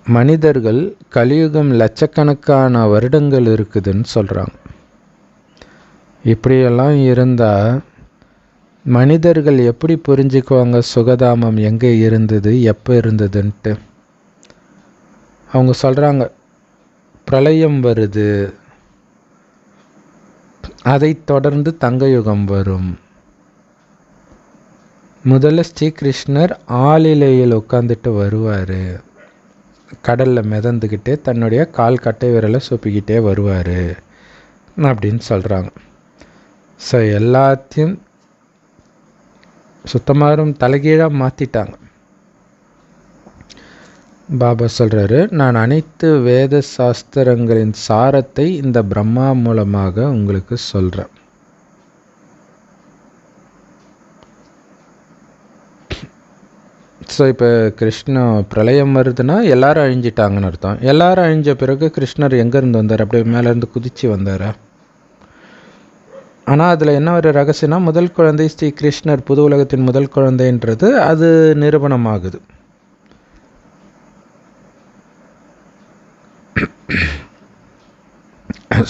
மனிதர்கள் கலியுகம் லட்சக்கணக்கான வருடங்கள் இருக்குதுன்னு சொல்கிறாங்க. இப்படியெல்லாம் இருந்தால் மனிதர்கள் எப்படி புரிஞ்சுக்குவாங்க சுகதாமம் எங்கே இருந்தது, எப்போ இருந்ததுன்ட்டு? அவங்க சொல்கிறாங்க, பிரளயம் வருது, அதை தொடர்ந்து தங்கயுகம் வரும். முதல்ல ஸ்ரீகிருஷ்ணர் ஆளிலையில் உட்காந்துட்டு வருவார், கடலில் மிதந்துக்கிட்டே தன்னுடைய கால் கட்டை விரலை சொப்பிக்கிட்டே வருவார் அப்படின்னு சொல்கிறாங்க. ஸோ எல்லாத்தையும் சுத்தமாரும் தலைகீழாக மாற்றிட்டாங்க. பாபா சொல்கிறாரு, நான் அனைத்து வேத சாஸ்திரங்களின் சாரத்தை இந்த பிரம்மா மூலமாக உங்களுக்கு சொல்கிறேன். ஸோ இப்போ பிரளயம் வருதுன்னா எல்லாரும் அழிஞ்சிட்டாங்கன்னு அர்த்தம். எல்லாரும் அழிஞ்ச பிறகு கிருஷ்ணர் எங்கேருந்து வந்தார்? அப்படியே மேலேருந்து குதித்து வந்தார். ஆனால் அதில் என்ன ஒரு ரகசியம்னா, முதல் குழந்தை ஸ்ரீ கிருஷ்ணர், புது உலகத்தின் முதல் குழந்தைன்றது அது நிரூபணமாகுது.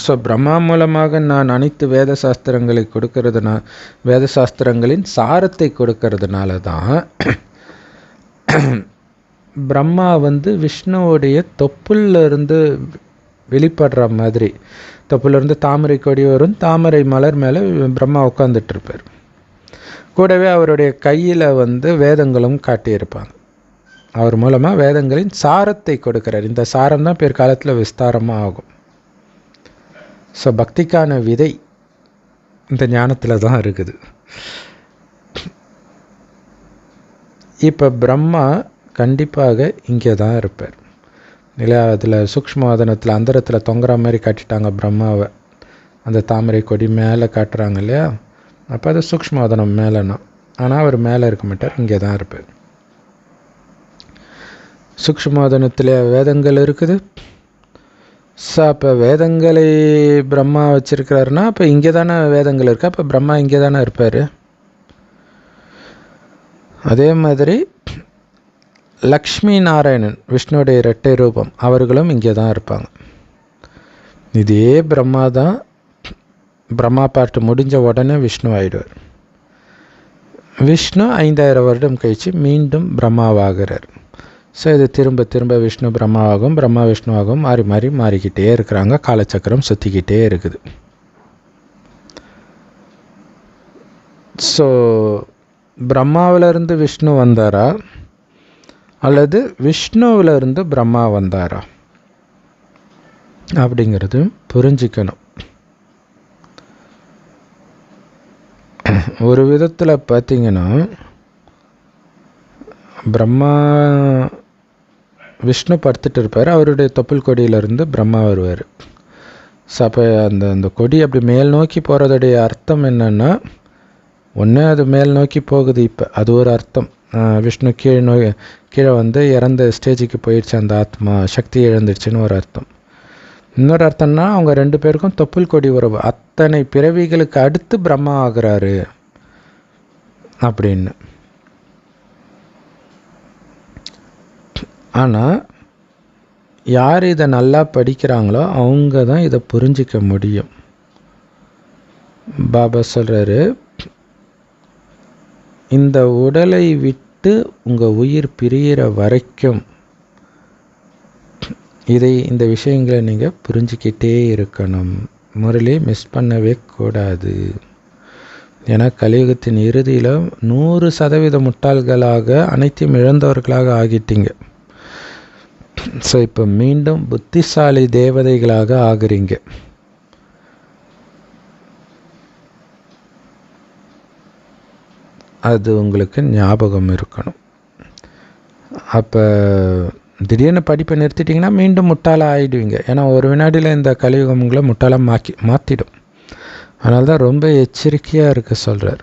ஸோ பிரம்மா மூலமாக நான் அனைத்து வேத சாஸ்திரங்களை வேத சாஸ்திரங்களின் சாரத்தை கொடுக்கறதுனால தான் பிரம்மா விஷ்ணுவோடைய தொப்புலேருந்து வெளிப்படுற மாதிரி, தொப்புலேருந்து தாமரை கொடி வரும், தாமரை மலர் மேலே பிரம்மா உட்காந்துட்ருப்பார். கூடவே அவருடைய கையில் வேதங்களும் காட்டியிருப்பாங்க. அவர் மூலமாக வேதங்களின் சாரத்தை கொடுக்குறார். இந்த சாரம் தான் பிற்காலத்தில் விஸ்தாரமாக ஆகும். ஸோ பக்திக்கான விதை இந்த ஞானத்தில் தான் இருக்குது. இப்போ பிரம்மா கண்டிப்பாக இங்கே தான் இருப்பார் இல்லையா? அதில் சூக்ஷ்மவாதனத்தில் அந்தரத்தில் தொங்குற மாதிரி காட்டிட்டாங்க பிரம்மாவை, அந்த தாமரை கொடி மேலே காட்டுறாங்க இல்லையா? அப்போ அது சூக்ஷ்மவாதனம் மேலேனா, ஆனால் அவர் மேலே இருக்க மாட்டார், இங்கே தான் இருப்பார். சூக்ஷ்மவாதனத்தில் வேதங்கள் இருக்குது. ஸோ அப்போ வேதங்களை பிரம்மா வச்சிருக்கிறாருன்னா அப்போ இங்கே தானே வேதங்கள் இருக்குது, அப்போ பிரம்மா இங்கே தானே இருப்பார். அதே மாதிரி லக்ஷ்மி நாராயணன், விஷ்ணுடைய இரட்டை ரூபம், அவர்களும் இங்கே தான் இருப்பாங்க. இதே பிரம்மா தான். பிரம்மா பாட்டு முடிஞ்ச உடனே விஷ்ணு ஆகிடுவார். விஷ்ணு 5000 வருடம் கழித்து மீண்டும் பிரம்மாவாகிறார். ஸோ இது திரும்ப திரும்ப விஷ்ணு பிரம்மாவாகும், பிரம்மா விஷ்ணுவாகும், மாறி மாறி மாறிக்கிட்டே இருக்கிறாங்க. காலச்சக்கரம் சுற்றிக்கிட்டே இருக்குது. ஸோ பிரம்மாவிலிருந்து விஷ்ணு வந்தாரா அல்லது விஷ்ணுவிலிருந்து பிரம்மா வந்தாரா அப்படிங்கிறது புரிஞ்சிக்கணும். ஒரு விதத்தில் பார்த்திங்கன்னா பிரம்மா விஷ்ணு படுத்துட்டு இருப்பார், அவருடைய தொப்புள் கொடியிலேருந்து பிரம்மா வருவார். ஸோ அப்போ அந்த கொடி அப்படி மேல் நோக்கி போகிறதுடைய அர்த்தம் என்னென்னா, ஒன்று அது மேல் நோக்கி போகுது, இப்போ அது ஒரு அர்த்தம். விஷ்ணு கீழே இறந்த ஸ்டேஜுக்கு போயிடுச்சு, அந்த ஆத்மா சக்தி இழந்துடுச்சுன்னு ஒரு அர்த்தம். இன்னொரு அர்த்தம்னா அவங்க 2 பேருக்கும் தொப்புள் கொடி உறவு, அத்தனை பிறவிகளுக்கு அடுத்து பிரம்மா ஆகிறாரு அப்படின்னு. ஆனால் யார் இதை நல்லா படிக்கிறாங்களோ அவங்க தான் இதை புரிஞ்சிக்க முடியும். பாபா சொல்கிறாரு, இந்த உடலை விட்டு உங்கள் உயிர் பிரிகிற வரைக்கும் இந்த விஷயங்களை நீங்கள் புரிஞ்சிக்கிட்டே இருக்கணும். முரளி மிஸ் பண்ணவே கூடாது. ஏன்னா கலியுகத்தின் இறுதியில் 100% முட்டாள்களாக அனைத்தையும் இழந்தவர்களாக ஆகிட்டீங்க. ஸோ இப்போ மீண்டும் புத்திசாலி தேவதைகளாக ஆகுறீங்க. அது உங்களுக்கு ஞாபகம் இருக்கணும். அப்போ திடீர்னு படிப்பை நிறுத்திட்டிங்கன்னா மீண்டும் முட்டாளாக ஆகிடுவீங்க. ஏன்னா ஒரு வினாடியில் இந்த கலியுகங்களை முட்டாளாக மாற்றிடும். அதனால தான் ரொம்ப எச்சரிக்கையாக இருக்க சொல்கிறார்.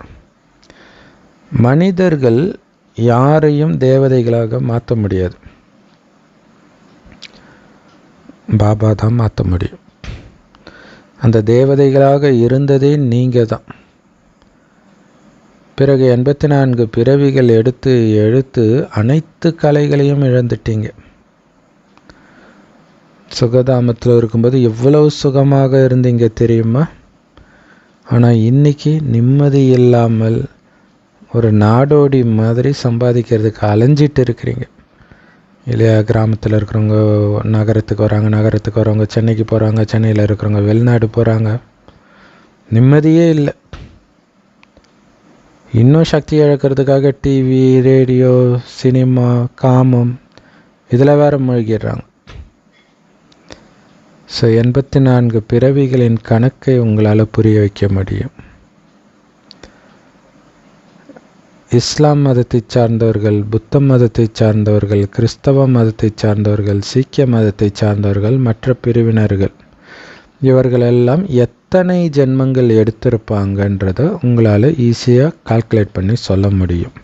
மனிதர்கள் யாரையும் தேவதைகளாக மாற்ற முடியாது, பாபா தான் மாற்ற முடியும். அந்த தேவதைகளாக இருந்ததே நீங்கள் தான். பிறகு 84 பிறவிகள் எடுத்து அனைத்து கலைகளையும் இழந்துட்டீங்க. சுகதாமத்தில் இருக்கும்போது எவ்வளவு சுகமாக இருந்தீங்க தெரியுமா? ஆனால் இன்றைக்கி நிம்மதி இல்லாமல் ஒரு நாடோடி மாதிரி சம்பாதிக்கிறதுக்கு அலைஞ்சிட்டு இருக்கிறீங்க இல்லையா? கிராமத்தில் இருக்கிறவங்க நகரத்துக்கு வரவங்க சென்னைக்கு போகிறாங்க, சென்னையில் இருக்கிறவங்க வெளிநாடு போகிறாங்க. நிம்மதியே இல்லை. இன்னும் சக்தி இழக்கிறதுக்காக டிவி, ரேடியோ, சினிமா, காமம் இதில் வேறு மூழ்கிடுறாங்க. ஸோ 84 பிறவிகளின் கணக்கை உங்களால் புரிய வைக்க முடியும். இஸ்லாம் மதத்தை சார்ந்தவர்கள், புத்த மதத்தை சார்ந்தவர்கள், கிறிஸ்தவ மதத்தை சார்ந்தவர்கள், சீக்கிய மதத்தை சார்ந்தவர்கள், மற்ற பிரிவினர்கள், இவர்களெல்லாம் எத்தனை ஜென்மங்கள் எடுத்திருப்பாங்கன்றதை உங்களால் ஈஸியாக கால்குலேட் பண்ணி சொல்ல முடியும்.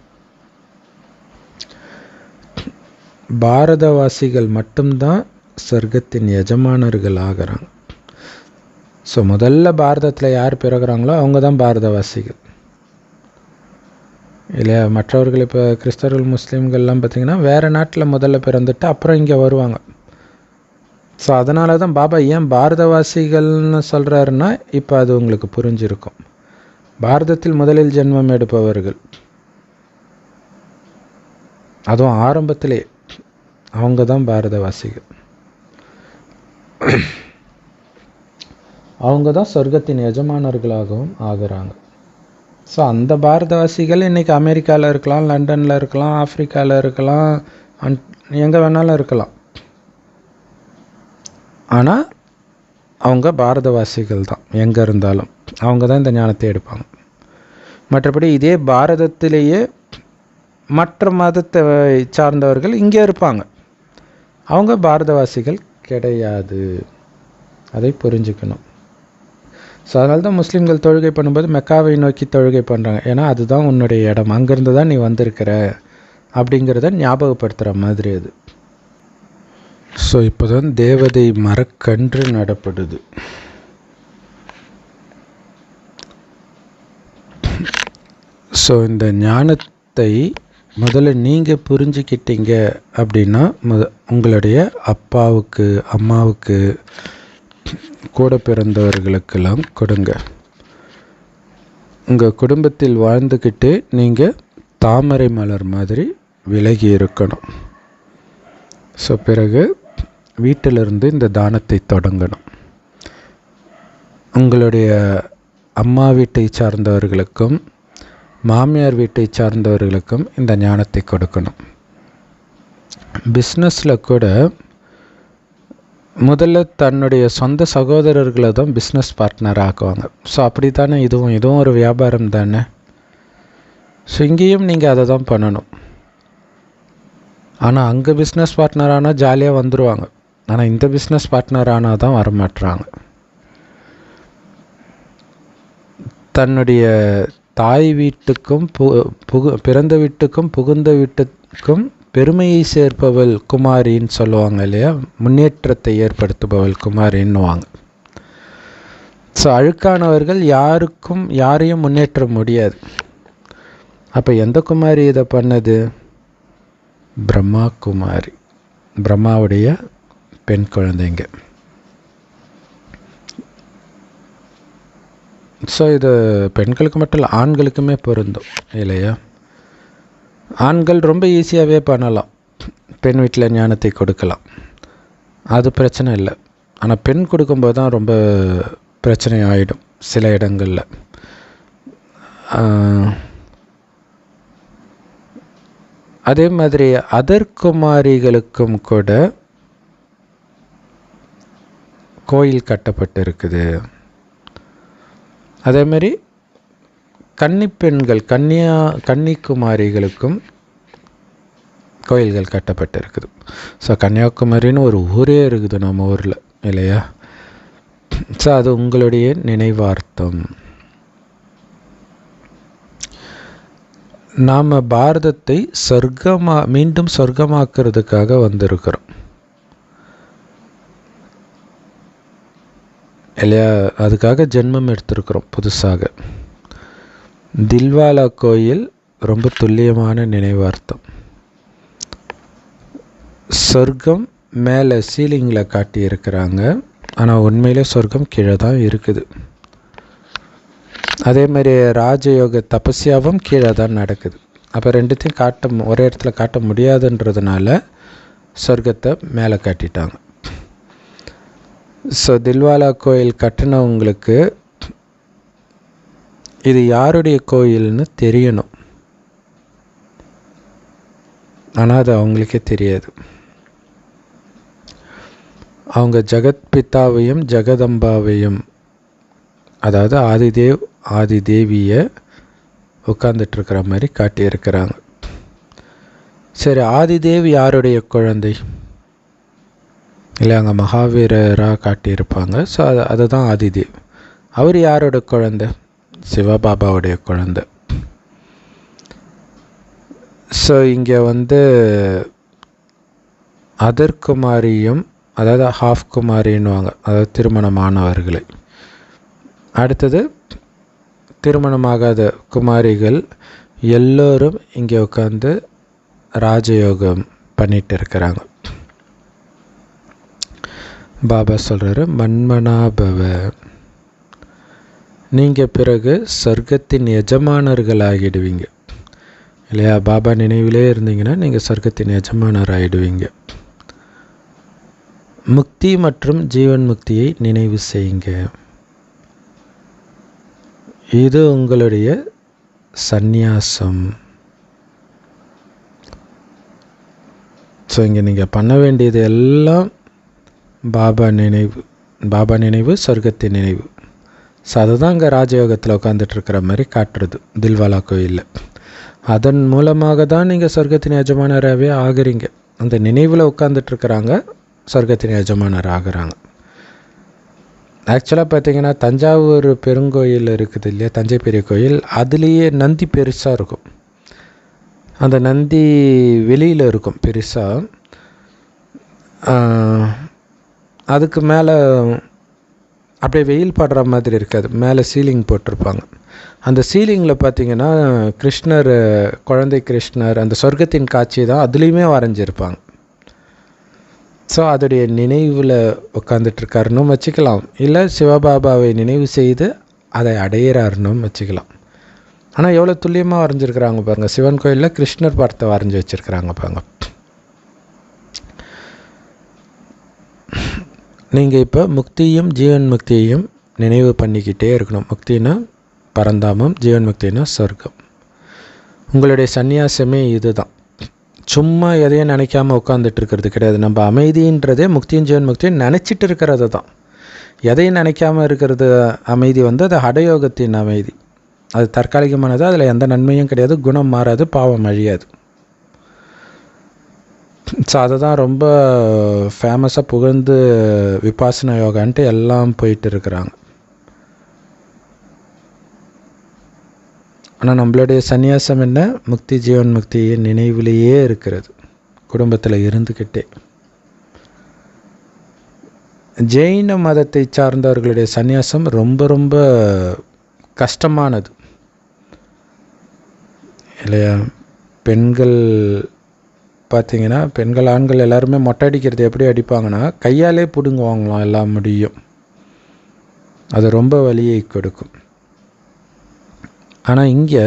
பாரதவாசிகள் மட்டும்தான் சொர்க்கத்தின் எஜமானர்கள் ஆகிறாங்க. ஸோ முதல்ல பாரதத்தில் யார் பிறகுறாங்களோ அவங்க தான் பாரதவாசிகள் இல்லையா? மற்றவர்கள் இப்போ கிறிஸ்தவர்கள், முஸ்லீம்கள்லாம் பார்த்திங்கன்னா வேறு நாட்டில் முதல்ல பிறந்துட்டு அப்புறம் இங்கே வருவாங்க. ஸோ அதனால தான் பாபா ஏன் பாரதவாசிகள்னு சொல்கிறாருன்னா இப்போ அது உங்களுக்கு புரிஞ்சிருக்கும். பாரதத்தில் முதலில் ஜென்மம் எடுப்பவர்கள், அதுவும் ஆரம்பத்திலே அவங்க தான் பாரதவாசிகள். அவங்க தான் சொர்க்கத்தின் எஜமானர்களாகவும் ஆகிறாங்க. ஸோ அந்த பாரதவாசிகள் இன்றைக்கி அமெரிக்காவில் இருக்கலாம், லண்டனில் இருக்கலாம், ஆஃப்ரிக்காவில் இருக்கலாம், எங்கே வேணாலும் இருக்கலாம். ஆனால் அவங்க பாரதவாசிகள் தான். எங்கே இருந்தாலும் அவங்க தான் இந்த ஞானத்தை எடுப்பாங்க. மற்றபடி இதே பாரதத்திலேயே மற்ற மதத்தை சார்ந்தவர்கள் இங்கே இருப்பாங்க. அவங்க பாரதவாசிகள் கிடையாது. அதை புரிஞ்சுக்கணும். ஸோ அதனால தான் முஸ்லீம்கள் தொழுகை பண்ணும்போது மெக்காவை நோக்கி தொழுகை பண்ணுறாங்க. ஏன்னா அதுதான் உன்னுடைய இடம், அங்கேருந்து தான் நீ வந்திருக்கிற அப்படிங்கிறத ஞாபகப்படுத்துகிற மாதிரி அது. ஸோ இப்போ தான் தேவதை மரக்கன்று நடப்படுது. ஸோ இந்த ஞானத்தை முதல்ல நீங்கள் புரிஞ்சுக்கிட்டீங்க அப்படின்னா உங்களுடைய அப்பாவுக்கு, அம்மாவுக்கு, கூட பிறந்தவர்களுக்கெல்லாம் கொடுங்க. உங்கள் குடும்பத்தில் வாழ்ந்துக்கிட்டு நீங்கள் தாமரை மலர் மாதிரி விலகி இருக்கணும். ஸோ பிறகு வீட்டிலிருந்து இந்த தானத்தை தொடங்கணும். உங்களுடைய அம்மா வீட்டை சார்ந்தவர்களுக்கும் மாமியார் வீட்டை சார்ந்தவர்களுக்கும் இந்த ஞானத்தை கொடுக்கணும். பிஸ்னஸில் கூட முதல்ல தன்னுடைய சொந்த சகோதரர்களை தான் பிஸ்னஸ் பார்ட்னர் ஆக்குவாங்க. ஸோ அப்படி தானே இதுவும் ஒரு வியாபாரம் தானே. ஸோ இங்கேயும் நீங்கள் அதை தான் பண்ணணும். ஆனால் அங்கே பிஸ்னஸ் பார்ட்னர் ஆனால் ஜாலியாக வந்துடுவாங்க. ஆனால் இந்த பிஸ்னஸ் பார்ட்னர் ஆனால் தான் வரமாட்டுறாங்க. தன்னுடைய தாய் வீட்டுக்கும் பிறந்த வீட்டுக்கும் புகுந்த வீட்டுக்கும் பெருமையை சேர்ப்பவள் குமாரின்னு சொல்லுவாங்க இல்லையா? முன்னேற்றத்தை ஏற்படுத்துபவள் குமாரின்னுவாங்க. ஸோ அழுக்கானவர்கள் யாரையும் முன்னேற்ற முடியாது. அப்போ எந்த குமாரி இதை பண்ணது? பிரம்மா குமாரி, பிரம்மாவுடைய பெண் குழந்தைங்க. ஸோ இது பெண்களுக்கு மட்டும் இல்லை, ஆண்களுக்குமே பொருந்தும் இல்லையா? ஆண்கள் ரொம்ப ஈஸியாகவே பண்ணலாம், பெண் வீட்டில் ஞானத்தை கொடுக்கலாம், அது பிரச்சனை இல்லை. ஆனால் பெண் கொடுக்கும்போது தான் ரொம்ப பிரச்சனை ஆகிடும் சில இடங்களில். அதே மாதிரி அதர்குமாரிகளுக்கும் கூட கோயில் கட்டப்பட்டு இருக்குது. அதேமாரி கன்னிப்பெண்கள் கன்னிக்குமாரிகளுக்கும் கோயில்கள் கட்டப்பட்டு இருக்குது. ஸோ கன்னியாகுமரின்னு ஒரு ஊரே இருக்குது நம்ம ஊரில் இல்லையா? ஸோ அது உங்களுடைய நினைவார்த்தம். நாம் பாரதத்தை மீண்டும் சொர்க்கமாக்குறதுக்காக வந்திருக்கிறோம் இல்லையா? அதுக்காக ஜென்மம் எடுத்திருக்கிறோம் புதுசாக. தில்வாலா கோயில் ரொம்ப துல்லியமான நினைவார்த்தம். சொர்க்கம் மேலே சீலிங்கில் காட்டியிருக்கிறாங்க, ஆனால் உண்மையிலே சொர்க்கம் கீழே தான் இருக்குது. அதே மாதிரி ராஜயோக தபஸ்யாவும் கீழே தான் நடக்குது. அப்போ ரெண்டுத்தையும் ஒரே இடத்துல காட்ட முடியாதுன்றதுனால சொர்க்கத்தை மேலே காட்டிட்டாங்க. ஸோ தில்வாலா கோயில் கட்டினவங்களுக்கு இது யாருடைய கோயில்னு தெரியணும், ஆனால் அது அவங்களுக்கே தெரியாது. அவங்க ஜெகத் பிதாவையும் ஜெகதம்பாவையும், அதாவது ஆதி தேவியை உட்கார்ந்துட்டுருக்கிற மாதிரி காட்டியிருக்கிறாங்க. சரி, ஆதிதேவி யாருடைய குழந்தை? இல்லை, அங்கே மகாவீரராக காட்டியிருப்பாங்க. ஸோ அதுதான் ஆதிதேவ். அவர் யாரோட குழந்தை? சிவபாபாவுடைய குழந்தை. ஸோ இங்கே அதர்குமாரியும், அதாவது ஹாஃப் குமாரின்னுவாங்க, அதாவது திருமணமானவர்களை. அடுத்தது திருமணமாகாத குமாரிகள் எல்லோரும் இங்கே உட்காந்து ராஜயோகம் பண்ணிட்டு இருக்கிறாங்க. பாபா சொல்கிறாரு, மன்மனாபவ, நீங்கள் பிறகு சொர்க்கத்தின் எஜமானர்கள் ஆகிடுவீங்க இல்லையா? பாபா நினைவிலே இருந்தீங்கன்னா நீங்கள் சொர்க்கத்தின் எஜமானர் ஆகிடுவீங்க. முக்தி மற்றும் ஜீவன் முக்தியை நினைவு செய்யுங்க. இது உங்களுடைய சந்நியாசம். ஸோ இங்கே நீங்கள் பண்ண வேண்டியது எல்லாம் பாபா நினைவு, சொர்க்கத்தின் நினைவு. ஸோ அதுதான் இங்கே ராஜயோகத்தில் உட்காந்துட்ருக்கிற மாதிரி காட்டுறது தில்வாலா கோயிலில். அதன் மூலமாக தான் நீங்கள் சொர்க்கத்தின் எஜமானராகவே ஆகுறீங்க. அந்த நினைவில் உட்காந்துட்ருக்குறாங்க, சொர்க்கத்தின் எஜமானர் ஆகுறாங்க. ஆக்சுவலாக பார்த்திங்கன்னா தஞ்சாவூர் பெருங்கோயில் இருக்குது இல்லையா, தஞ்சை பெரிய கோயில், அதுலேயே நந்தி பெருசாக இருக்கும். அந்த நந்தி வெளியில் இருக்கும் பெருசாக. அதுக்கு மேலே அப்படியே வெயில் படுற மாதிரி இருக்காது, மேலே சீலிங் போட்டிருப்பாங்க. அந்த சீலிங்கில் பார்த்திங்கன்னா கிருஷ்ணர், குழந்தை கிருஷ்ணர், அந்த சொர்க்கத்தின் காட்சி தான் அதுலேயுமே வரைஞ்சிருப்பாங்க. ஸோ அதோடைய நினைவில் உட்காந்துட்ருக்காருன்னு வச்சுக்கலாம், இல்லை சிவபாபாவை நினைவு செய்து அதை அடையிறாருன்னு வச்சுக்கலாம். ஆனால் எவ்வளோ துல்லியமாக வரைஞ்சிருக்கிறாங்க பாருங்கள். சிவன் கோயிலில் கிருஷ்ணர் படத்தை வரைஞ்சி வச்சுருக்கிறாங்க பாருங்க. நீங்கள் இப்போ முக்தியும் ஜீவன் முக்தியையும் நினைவு பண்ணிக்கிட்டே இருக்கணும். முக்தினா பரந்தாமம், ஜீவன் முக்தினா சொர்க்கம். உங்களுடைய சந்நியாசமே இது தான். சும்மா எதையும் நினைக்காம உட்காந்துட்டு இருக்கிறது கிடையாது. நம்ம அமைதின்றதே முக்தியும் ஜீவன் முக்தியும் நினச்சிட்டு இருக்கிறது தான். எதையும் நினைக்காமல் இருக்கிறது அமைதி அது ஹடயோகத்தின் அமைதி. அது தற்காலிகமானது, அதில் எந்த நன்மையும் கிடையாது, குணம் மாறாது, பாவம் அழியாது. ஸோ அதை தான் ரொம்ப ஃபேமஸாக புகழ்ந்து விபாசனா யோகான்ட்டு எல்லாம் போயிட்டு இருக்கிறாங்க. ஆனால் நம்மளுடைய சந்நியாசம் என்ன? முக்தி ஜீவன் முக்தி நினைவிலேயே இருக்கிறது, குடும்பத்தில் இருந்துக்கிட்டே. ஜெயின மதத்தை சார்ந்தவர்களுடைய சந்நியாசம் ரொம்ப ரொம்ப கஷ்டமானது இல்லையா? பெண்கள் பார்த்திங்கன்னா, பெண்கள் ஆண்கள் எல்லாருமே மொட்டை அடிக்கிறது எப்படி அடிப்பாங்கன்னா கையாலே பிடுங்குவாங்களாம் எல்லா முடியும். அது ரொம்ப வலியை கொடுக்கும். ஆனால் இங்கே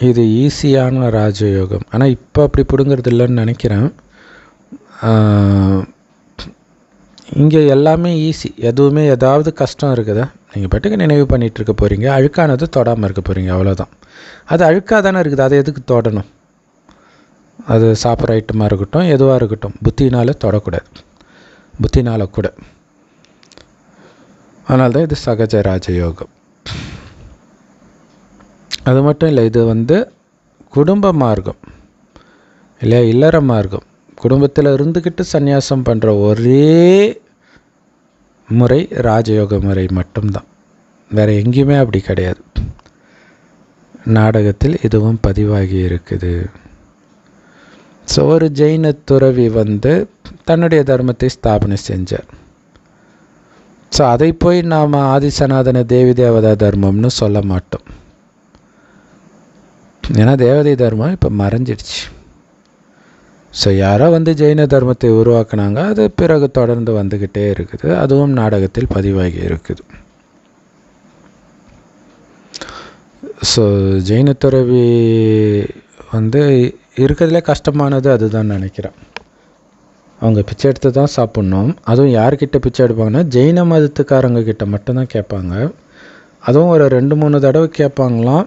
இது ஈஸியான ராஜயோகம். ஆனால் இப்போ அப்படி பிடுங்கிறது இல்லைன்னு நினைக்கிறேன். இங்கே எல்லாமே ஈஸி, எதுவுமே ஏதாவது கஷ்டம் இருக்குதா? நீங்கள் பாட்டுக்கு நினைவு பண்ணிகிட்ருக்க போகிறீங்க, அழுக்கானது தொடாமல் இருக்க போகிறீங்க, அவ்வளோதான். அது அழுக்காக தானே இருக்குது, அதை எதுக்கு தொடணும்? அது சாப்பிட்ற ஐட்டமாக இருக்கட்டும், எதுவாக இருக்கட்டும், புத்தினால் தொடக்கூடாது. புத்தினால் கூட. அதனால தான் இது சகஜ ராஜயோகம். அது மட்டும் இல்லை, இது குடும்ப மார்க்கம் இல்லையா, இல்லற மார்க்கம். குடும்பத்தில் இருந்துக்கிட்டு சந்நியாசம் பண்ணுற ஒரே முறை ராஜயோக முறை மட்டும்தான், வேறு எங்கேயுமே அப்படி கிடையாது. நாடகத்தில் இதுவும் பதிவாகி இருக்குது. ஸோ ஒரு ஜெயின துறவி தன்னுடைய தர்மத்தை ஸ்தாபனை செஞ்சார். ஸோ அதை போய் நாம் ஆதிசநாதன தேவி தேவதா தர்மம்னு சொல்ல மாட்டோம். ஏன்னா தேவதை தர்மம் இப்போ மறைஞ்சிடுச்சு. ஸோ யாரோ ஜெயின தர்மத்தை உருவாக்குனாங்க, அது பிறகு தொடர்ந்து வந்துக்கிட்டே இருக்குது. அதுவும் நாடகத்தில் பதிவாகி இருக்குது. ஸோ ஜெயின துறவி இருக்கிறதுலே கஷ்டமானது அதுதான் நினைக்கிறேன். அவங்க பிச்சை எடுத்து தான் சாப்பிட்ணும். அதுவும் யார்கிட்ட பிச்சை எடுப்பாங்கன்னா ஜெயின மதத்துக்காரங்க கிட்ட மட்டும்தான் கேட்பாங்க. அதுவும் ஒரு 2-3 தடவை கேட்பாங்களாம்,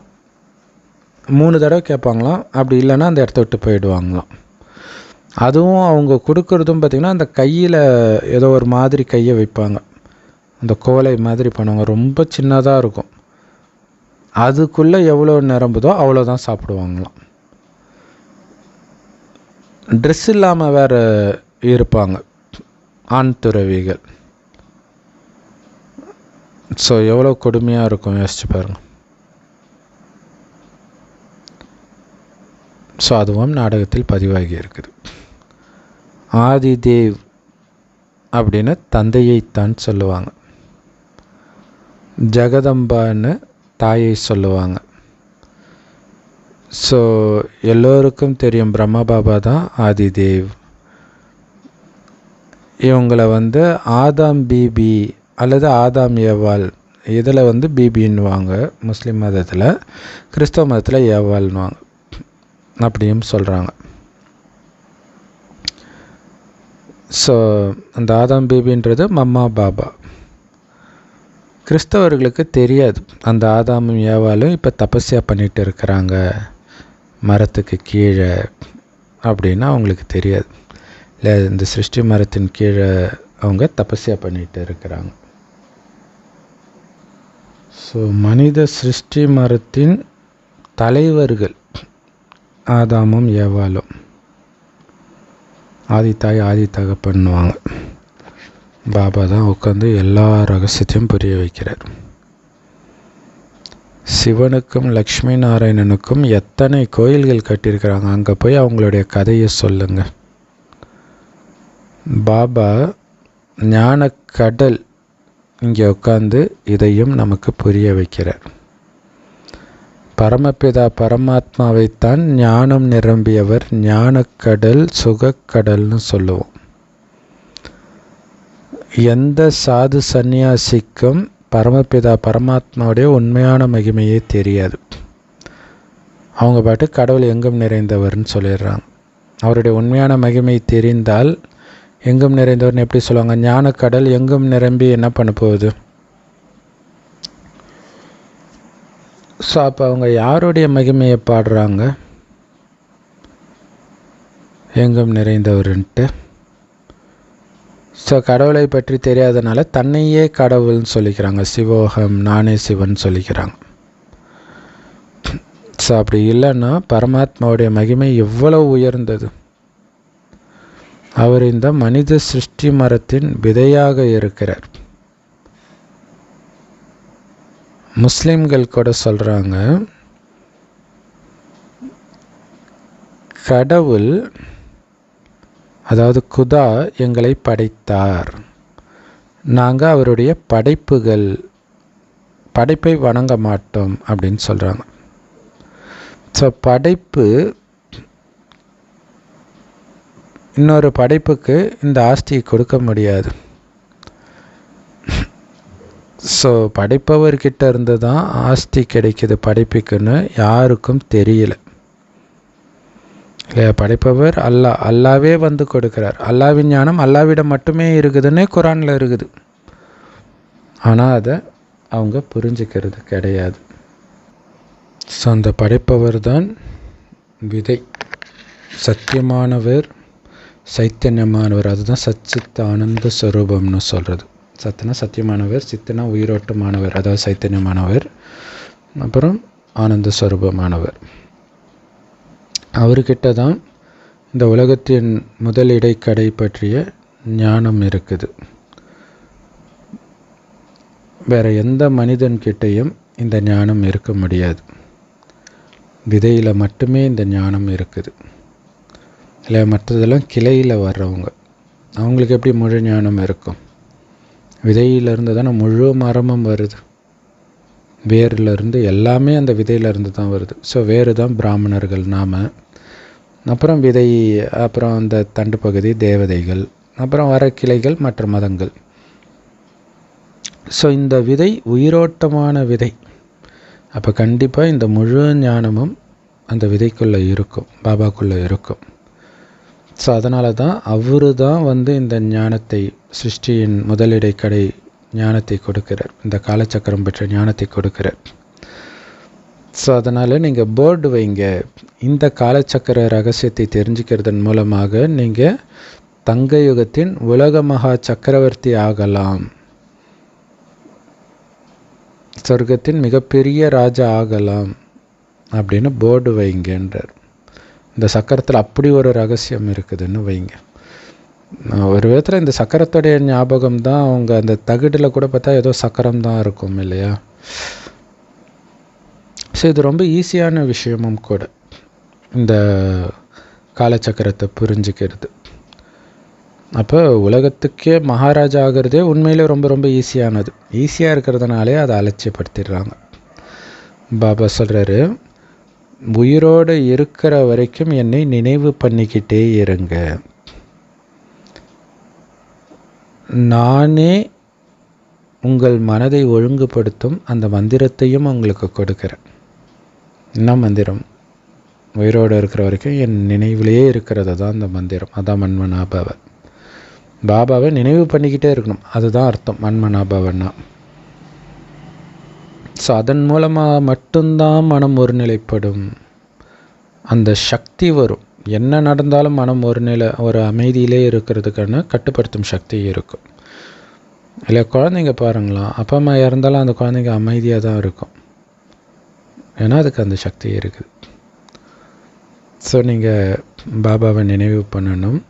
3 தடவை கேட்பாங்களாம். அப்படி இல்லைன்னா அந்த இடத்த விட்டு போயிடுவாங்களாம். அதுவும் அவங்க கொடுக்குறதும் பார்த்திங்கன்னா அந்த கையில் ஏதோ ஒரு மாதிரி கையை வைப்பாங்க, அந்த கோலை மாதிரி பண்ணுவாங்க, ரொம்ப சின்னதாக இருக்கும். அதுக்குள்ளே எவ்வளோ நிரம்புதோ அவ்வளோதான் சாப்பிடுவாங்களாம். ட்ரெஸ் இல்லாமல் வேறு இருப்பாங்க ஆண் துறவிகள். ஸோ எவ்வளோ கொடுமையாக இருக்கும் யோசிச்சு பாருங்கள். ஸோ அதுவும் நாடகத்தில் பதிவாகி இருக்குது. ஆதிதேவ் அப்படின்னு தந்தையைத்தான் சொல்லுவாங்க, ஜெகதம்பான்னு தாயை சொல்லுவாங்க. ஸோ எல்லோருக்கும் தெரியும் பிரம்மா பாபா தான் ஆதிதேவ். இவங்களை ஆதாம் பிபி அல்லது ஆதாம் ஏவாள், இதில் பிபின்னுவாங்க முஸ்லீம் மதத்தில், கிறிஸ்தவ மதத்தில் ஏவாள்னுவாங்க அப்படியும் சொல்கிறாங்க. ஸோ அந்த ஆதாம் பிபின்றது மம்மா பாபா. கிறிஸ்தவர்களுக்கு தெரியாது அந்த ஆதாமும் ஏவாளும் இப்போ தபஸ்யா பண்ணிகிட்டு இருக்கிறாங்க மரத்துக்கு கீழே அப்படின்னு அவங்களுக்கு தெரியாது. இல்லை, இந்த சிருஷ்டி மரத்தின் கீழே அவங்க தபஸ்யா பண்ணிகிட்டு இருக்கிறாங்க. ஸோ மனித சிருஷ்டி மரத்தின் தலைவர்கள் ஆதாமும் ஏவாளும், ஆதித்தாய் ஆதி தகப்பன்னுவாங்க. பாபா தான் உட்காந்து எல்லா ரகசியத்தையும் புரிய வைக்கிறார். சிவனுக்கும் லக்ஷ்மி நாராயணனுக்கும் எத்தனை கோயில்கள் கட்டியிருக்கிறாங்க, அங்கே போய் அவங்களுடைய கதையை சொல்லுங்கள். பாபா ஞான கடல் இங்கே உட்காந்து இதையும் நமக்கு புரிய வைக்கிறார். பரமபிதா பரமாத்மாவைத்தான் ஞானம் நிரம்பியவர், ஞானக்கடல் சுகக்கடல்னு சொல்லுவோம். எந்த சாது சந்நியாசிக்கும் பரமபிதா பரமாத்மாவுடைய உண்மையான மகிமையே தெரியாது. அவங்க பாட்டு கடவுள் எங்கும் நிறைந்தவர்னு சொல்லிடுறாங்க. அவருடைய உண்மையான மகிமை தெரிந்தால் எங்கும் நிறைந்தவர்னு எப்படி சொல்லுவாங்க? ஞானக்கடல் எங்கும் நிரம்பி என்ன பண்ண போகுது? ஸோ அப்போ அவங்க யாருடைய மகிமையை பாடுறாங்க? எங்கும் நிறைந்தவர்ன்ட்டு. ஸோ கடவுளை பற்றி தெரியாதனால தன்னையே கடவுள்னு சொல்லிக்கிறாங்க, சிவோகம் நானே சிவன் சொல்லிக்கிறாங்க. ஸோ அப்படி இல்லைன்னா பரமாத்மாவுடைய மகிமை எவ்வளோ உயர்ந்தது. அவர் இந்த மனித சிருஷ்டி மரத்தின் விதையாக இருக்கிறார். முஸ்லிம்கள் கூட சொல்கிறாங்க, கடவுள் அதாவது குதா எங்களை படைத்தார், நாங்கள் அவருடைய படைப்பை வணங்க மாட்டோம் அப்படின்னு சொல்கிறாங்க. ஸோ படைப்பு இன்னொரு படைப்புக்கு இந்த ஆஸ்தியை கொடுக்க முடியாது. ஸோ படைப்பவர்கிட்ட இருந்து தான் ஆஸ்தி கிடைக்கிது படைப்புக்குன்னு யாருக்கும் தெரியல இல்லையா? படைப்பவர் அல்லாவே கொடுக்குறார். அல்லாவின் ஞானம் அல்லாவிடம் மட்டுமே இருக்குதுன்னு குரானில் இருக்குது. ஆனால் அதை அவங்க புரிஞ்சுக்கிறது கிடையாது. ஸோ அந்த படைப்பவர் தான் விதை, சத்தியமானவர், சைத்தன்யமானவர். அதுதான் சச்சித் ஆனந்த ஸ்வரூபம்னு சொல்கிறது. சத்துனா சத்தியமானவர், சித்தனா உயிரோட்டமானவர், அதாவது சைத்தன்யமானவர், அப்புறம் ஆனந்த ஸ்வரூபமானவர். அவர்கிட்ட தான் இந்த உலகத்தின் முதல் இடைக்கடை பற்றிய ஞானம் இருக்குது. வேறு எந்த மனிதன்கிட்டையும் இந்த ஞானம் இருக்க முடியாது. விதையில் மட்டுமே இந்த ஞானம் இருக்குது. இல்லை, மற்றதெல்லாம் கிளையில் வர்றவங்க, அவங்களுக்கு எப்படி முழு ஞானம் இருக்கும்? விதையிலிருந்து தானே முழு மரமும் வருது. வேரிலிருந்து எல்லாமே அந்த விதையிலிருந்து தான் வருது. ஸோ வேறு தான் பிராமணர்கள் நாம், அப்புறம் விதை, அப்புறம் அந்த தண்டு பகுதி தேவதைகள், அப்புறம் வர கிளைகள் மற்ற மதங்கள். ஸோ இந்த விதை உயிரோட்டமான விதை. அப்போ கண்டிப்பாக இந்த முழு ஞானமும் அந்த விதைக்குள்ளே இருக்கும், பாபாக்குள்ளே இருக்கும். ஸோ அதனால தான் அவரு தான் இந்த ஞானத்தை, சிருஷ்டியின் முதலிடைக்கடை ஞானத்தை கொடுக்கிறார், இந்த காலச்சக்கரம் பெற்ற ஞானத்தை கொடுக்கிறார். ஸோ அதனால் நீங்கள் போர்டு வைங்க, இந்த காலச்சக்கர ரகசியத்தை தெரிஞ்சுக்கிறதன் மூலமாக நீங்கள் தங்க யுகத்தின் உலக மகா சக்கரவர்த்தி ஆகலாம், சொர்க்கத்தின் மிகப்பெரிய ராஜா ஆகலாம் அப்படின்னு போர்டு வைங்கன்றார். இந்த சக்கரத்தில் அப்படி ஒரு ரகசியம் இருக்குதுன்னு வைங்க. ஒரு விதத்தில் இந்த சக்கரத்துடைய ஞாபகம் தான் அவங்க அந்த தகுடில் கூட பார்த்தா ஏதோ சக்கரம் தான் இருக்கும் இல்லையா? ஸோ இது ரொம்ப ஈஸியான விஷயமும் கூட, இந்த காலச்சக்கரத்தை புரிஞ்சுக்கிறது. அப்போ உலகத்துக்கே மகாராஜா ஆகிறதே உண்மையிலே ரொம்ப ரொம்ப ஈஸியானது. ஈஸியாக இருக்கிறதுனாலே அதை அலட்சியப்படுத்திடுறாங்க. பாபா சொல்கிறாரு, உயிரோடு இருக்கிற வரைக்கும் என்னை நினைவு பண்ணிக்கிட்டே இருங்க, நானே உங்கள் மனதை ஒழுங்குபடுத்தும் அந்த மந்திரத்தையும் உங்களுக்கு கொடுக்குறேன். என்ன மந்திரம்? உயிரோடு இருக்கிற வரைக்கும் என் நினைவிலேயே இருக்கிறது தான் அந்த மந்திரம். அதான் மன்மனாபாவை. பாபாவை நினைவு பண்ணிக்கிட்டே இருக்கணும், அதுதான் அர்த்தம் மன்மனாபாவன்னா. ஸோ அதன் மூலமாக மட்டும்தான் மனம் ஒருநிலைப்படும், அந்த சக்தி வரும். என்ன நடந்தாலும் மனம் ஒரு அமைதியிலே இருக்கிறதுக்கான கட்டுப்படுத்தும் சக்தி இருக்கும். இல்லை, குழந்தைங்க பாருங்களா, அப்பா அம்மா இறந்தாலும் அந்த குழந்தைங்க அமைதியாக தான் இருக்கும், ஏன்னா அதுக்கு அந்த சக்தி இருக்குது. ஸோ நீங்கள் பாபாவை நினைவு பண்ணணும்.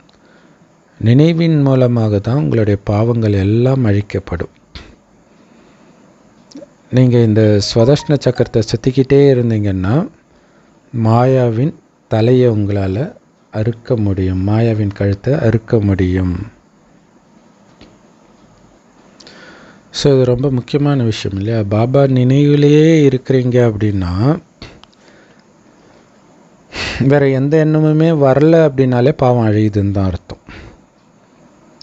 நினைவின் மூலமாக தான் உங்களுடைய பாவங்கள் எல்லாம் அழிக்கப்படும். நீங்கள் இந்த ஸ்வதர்ஷ்ண சக்கரத்தை சுற்றிக்கிட்டே இருந்தீங்கன்னா மாயாவின் தலையை உங்களால் அறுக்க முடியும், மாயாவின் கழுத்தை அறுக்க முடியும். ஸோ இது ரொம்ப முக்கியமான விஷயம் இல்லையா? பாபா நினைவிலேயே இருக்கிறீங்க அப்படின்னா வேறு எந்த எண்ணமுமே வரல அப்படின்னாலே பாவம் அழியுதுன்னு தான் அர்த்தம்.